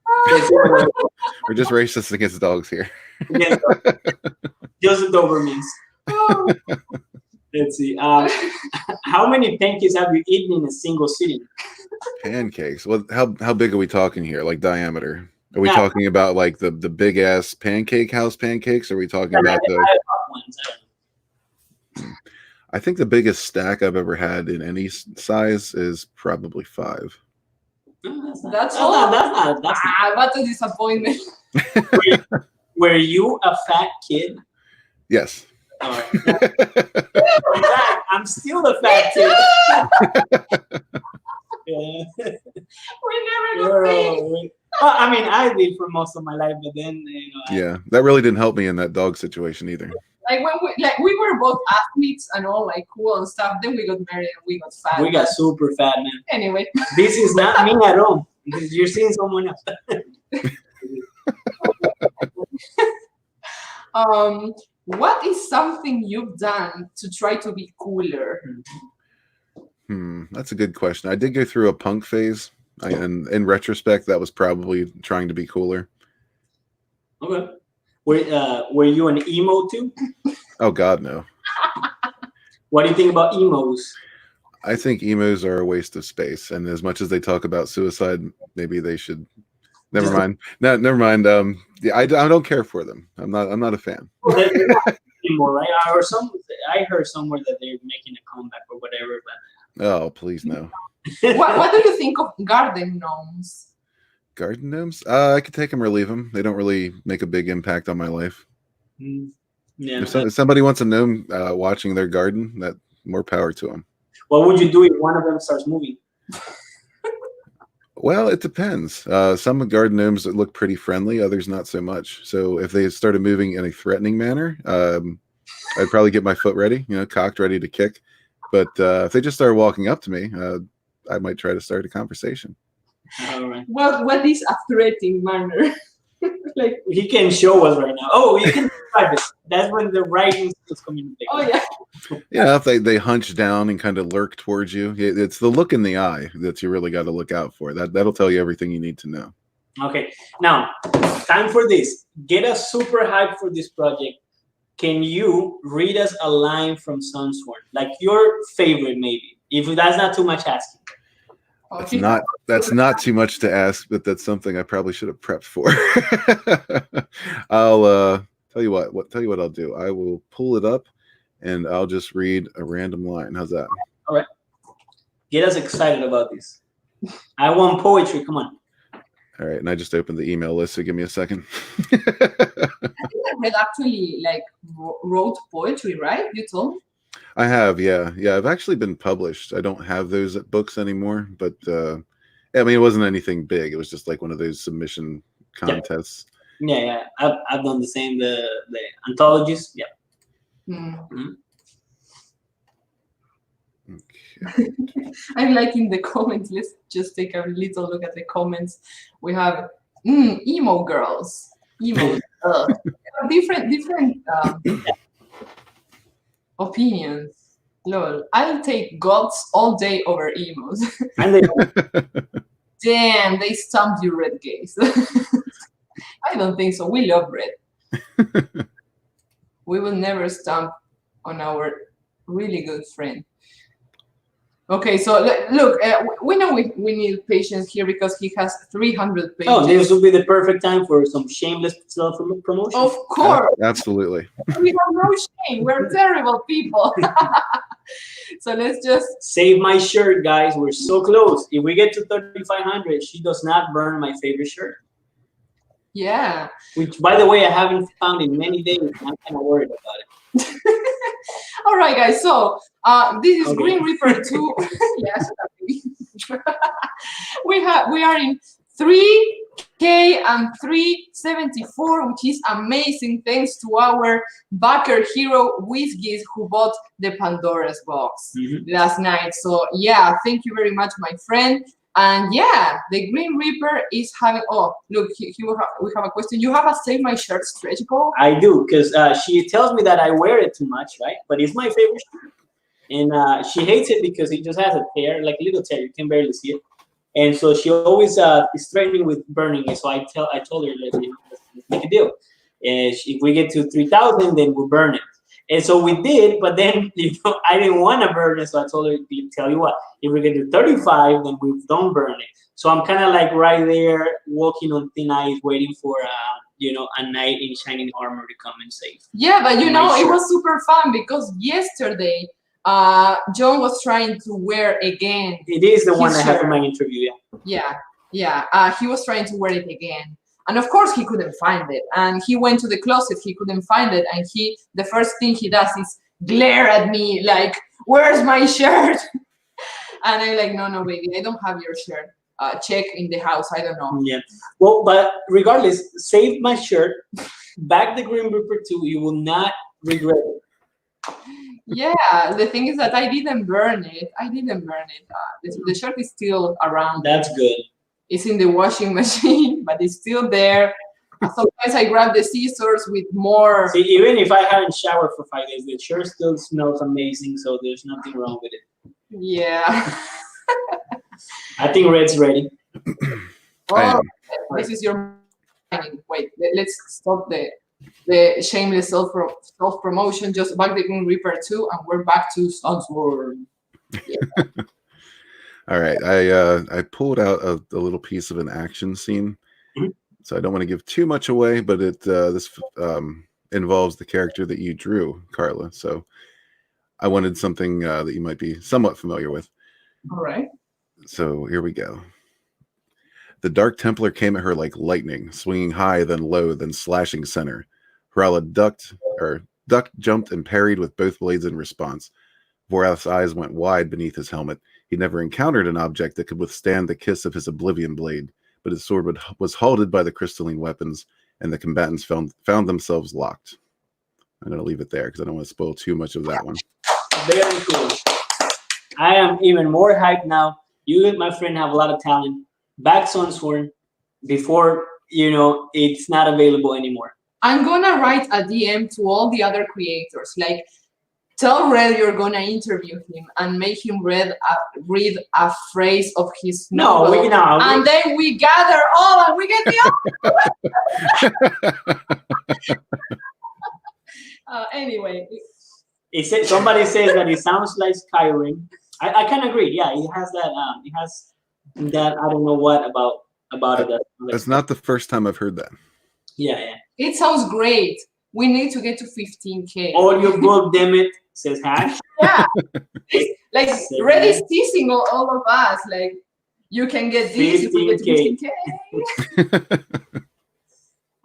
We're just racist against dogs here. Against dogs. Just the Dobermans. Oh. Let's see. How many pancakes have you eaten in a single sitting? Pancakes. Well, how big are we talking here? Like diameter? Are we talking about like the big ass pancake house pancakes? Or are we talking about the ones? I think the biggest stack I've ever had in any size is probably 5. That's all. That's not. What a disappointment. Were you a fat kid? Yes. All right. I'm still the fat kid. Yeah. We never got paid. I mean, I did for most of my life, but then yeah, that really didn't help me in that dog situation either. Like when we were both athletes and all like cool and stuff. Then we got married and we got fat. We got super fat, man. Anyway, this is not me at all. You're seeing someone else. What is something you've done to try to be cooler? That's a good question. I did go through a punk phase, and in retrospect, that was probably trying to be cooler. Okay. Were you an emo too? Oh God, no. What do you think about emos? I think emos are a waste of space, and as much as they talk about suicide, maybe they should Never mind. No, never mind. Yeah, I don't care for them. I'm not a fan. Well, they're not anymore, right? I heard somewhere that they're making a comeback or whatever. Oh, please no. What do you think of garden gnomes? Garden gnomes? I could take them or leave them. They don't really make a big impact on my life. Yeah. If somebody wants a gnome watching their garden, that more power to them. What would you do if one of them starts moving? Well, it depends. Some garden gnomes look pretty friendly, others not so much. So if they started moving in a threatening manner, I'd probably get my foot ready, cocked, ready to kick. But if they just started walking up to me, I might try to start a conversation. All right. What is a threatening manner? Like, he can show us right now. Oh, you can describe it. That's when the writing skills come into play. oh yeah. Yeah, if they hunch down and kind of lurk towards you, it's the look in the eye that you really got to look out for. That'll tell you everything you need to know. Okay, now time for this. Get us super hyped for this project. Can you read us a line from Sunsworn, like your favorite, maybe? If that's not too much asking. That's not too much to ask, but that's something I probably should have prepped for. I'll tell you what I'll do. I will pull it up and I'll just read a random line. How's that? All right. Get us excited about this. I want poetry. Come on. All right, and I just opened the email list, so give me a second. I think I had actually wrote poetry, right? You told me. I have, yeah. I've actually been published. I don't have those books anymore, but I mean, it wasn't anything big. It was just like one of those submission contests. Yeah. I've done the same. The anthologies. Yeah. Mm. Okay. I'm liking the comments. Let's just take a little look at the comments. We have emo girls. Emo. Different opinions. Lol. I'll take gods all day over emos. Damn, they stumped you, red gays. I don't think so. We love red. We will never stump on our really good friend. Okay, so look, we know we need patience here because he has 300 pages. Oh, this would be the perfect time for some shameless self-promotion. Of course. Absolutely. We have no shame. We're terrible people. So let's just... Save my shirt, guys. We're so close. If we get to 3,500, she does not burn my favorite shirt. Yeah. Which, by the way, I haven't found in many days. I'm kind of worried about it. All right, guys. So this is okay. Green Reaper 2. Yes. we are in 3K and 374, which is amazing. Thanks to our backer hero Whiskys, who bought the Pandora's box last night. So yeah, thank you very much, my friend. And yeah, the Green Reaper is having. Oh, look, we have a question. You have a Save My Shirt stretch goal? I do, because she tells me that I wear it too much, right? But it's my favorite shirt, and she hates it because it just has a tear, like a little tear. You can barely see it, and so she always is threatening with burning it. So I told her, let's make a deal. And if we get to 3,000, then we'll burn it. And so we did, but then I didn't want to burn it, so I told her, tell you what, if we get to 35, then we don't burn it. So I'm kind of like right there, walking on thin ice, waiting for a knight in shining armor to come and save. Yeah, but it was super fun because yesterday, John was trying to wear again. It is the one I had for my interview. Yeah. He was trying to wear it again. And of course, he couldn't find it. And he went to the closet, he couldn't find it. And the first thing he does is glare at me like, where's my shirt? And I'm like, no, baby, I don't have your shirt. Check in the house, I don't know. Yeah. Well, but regardless, save my shirt, back the Green Reaper 2, you will not regret it. Yeah, the thing is that I didn't burn it. The shirt is still around. That's good. It's in the washing machine, but it's still there. Sometimes I grab the scissors with more. See, even if I haven't showered for 5 days, the shirt still smells amazing, so there's nothing wrong with it. Yeah. I think Red's ready. Oh, this is your... Wait, let's stop the shameless self-promotion. Just back the Green Reaper 2, and we're back to Sunsworn. Yeah. All right, I pulled out a little piece of an action scene, So I don't want to give too much away, but this involves the character that you drew, Carla. So I wanted something that you might be somewhat familiar with. All right. So here we go. The Dark Templar came at her like lightning, swinging high, then low, then slashing center. Carla ducked, jumped, and parried with both blades in response. Vorath's eyes went wide beneath his helmet. He never encountered an object that could withstand the kiss of his oblivion blade, but his sword was halted by the crystalline weapons, and the combatants found themselves locked. I'm going to leave it there because I don't want to spoil too much of that one. Very cool. I am even more hyped now. You and my friend have a lot of talent. Back Sunsworn before, it's not available anymore. I'm going to write a DM to all the other creators. Like, tell Red you're going to interview him and make him read a phrase of his novel. And then we gather all and we get the anyway. Somebody says that it sounds like Skyrim. I can agree. Yeah, it has that. It has that. I don't know what about it. That's not the first time I've heard that. Yeah. It sounds great. We need to get to 15K. Audio book, damn it, says Hash. Yeah. Like, Red is teasing all of us. Like, you can get this if we get to 15K.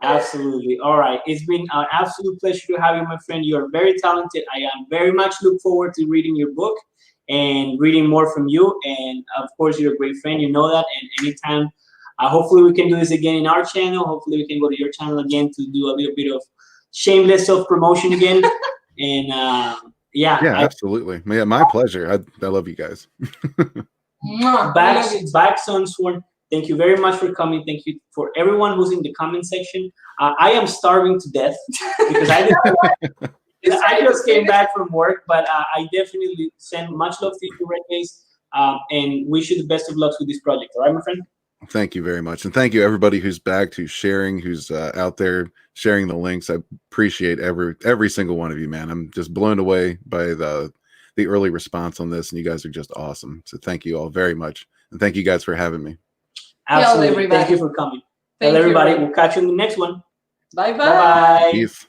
Absolutely. All right. It's been an absolute pleasure to have you, my friend. You are very talented. I am very much look forward to reading your book and reading more from you. And of course, you're a great friend. You know that. And anytime, hopefully we can do this again in our channel. Hopefully we can go to your channel again to do a little bit of shameless self-promotion again. And absolutely. Yeah, my pleasure. I love you guys. Back Sunsworn. Thank you very much for coming. Thank you for everyone who's in the comment section. I am starving to death because I just came back from work, but I definitely send much love to you, Red Gaze, and wish you the best of luck with this project. All right, my friend? Thank you very much. And thank you everybody who's back, who's sharing, who's out there sharing the links. I appreciate every single one of you, man. I'm just blown away by the early response on this, and you guys are just awesome. So thank you all very much. And thank you guys for having me. Absolutely. Thank you for coming. Tell everybody. We'll catch you in the next one. Bye-bye. Bye-bye. Peace.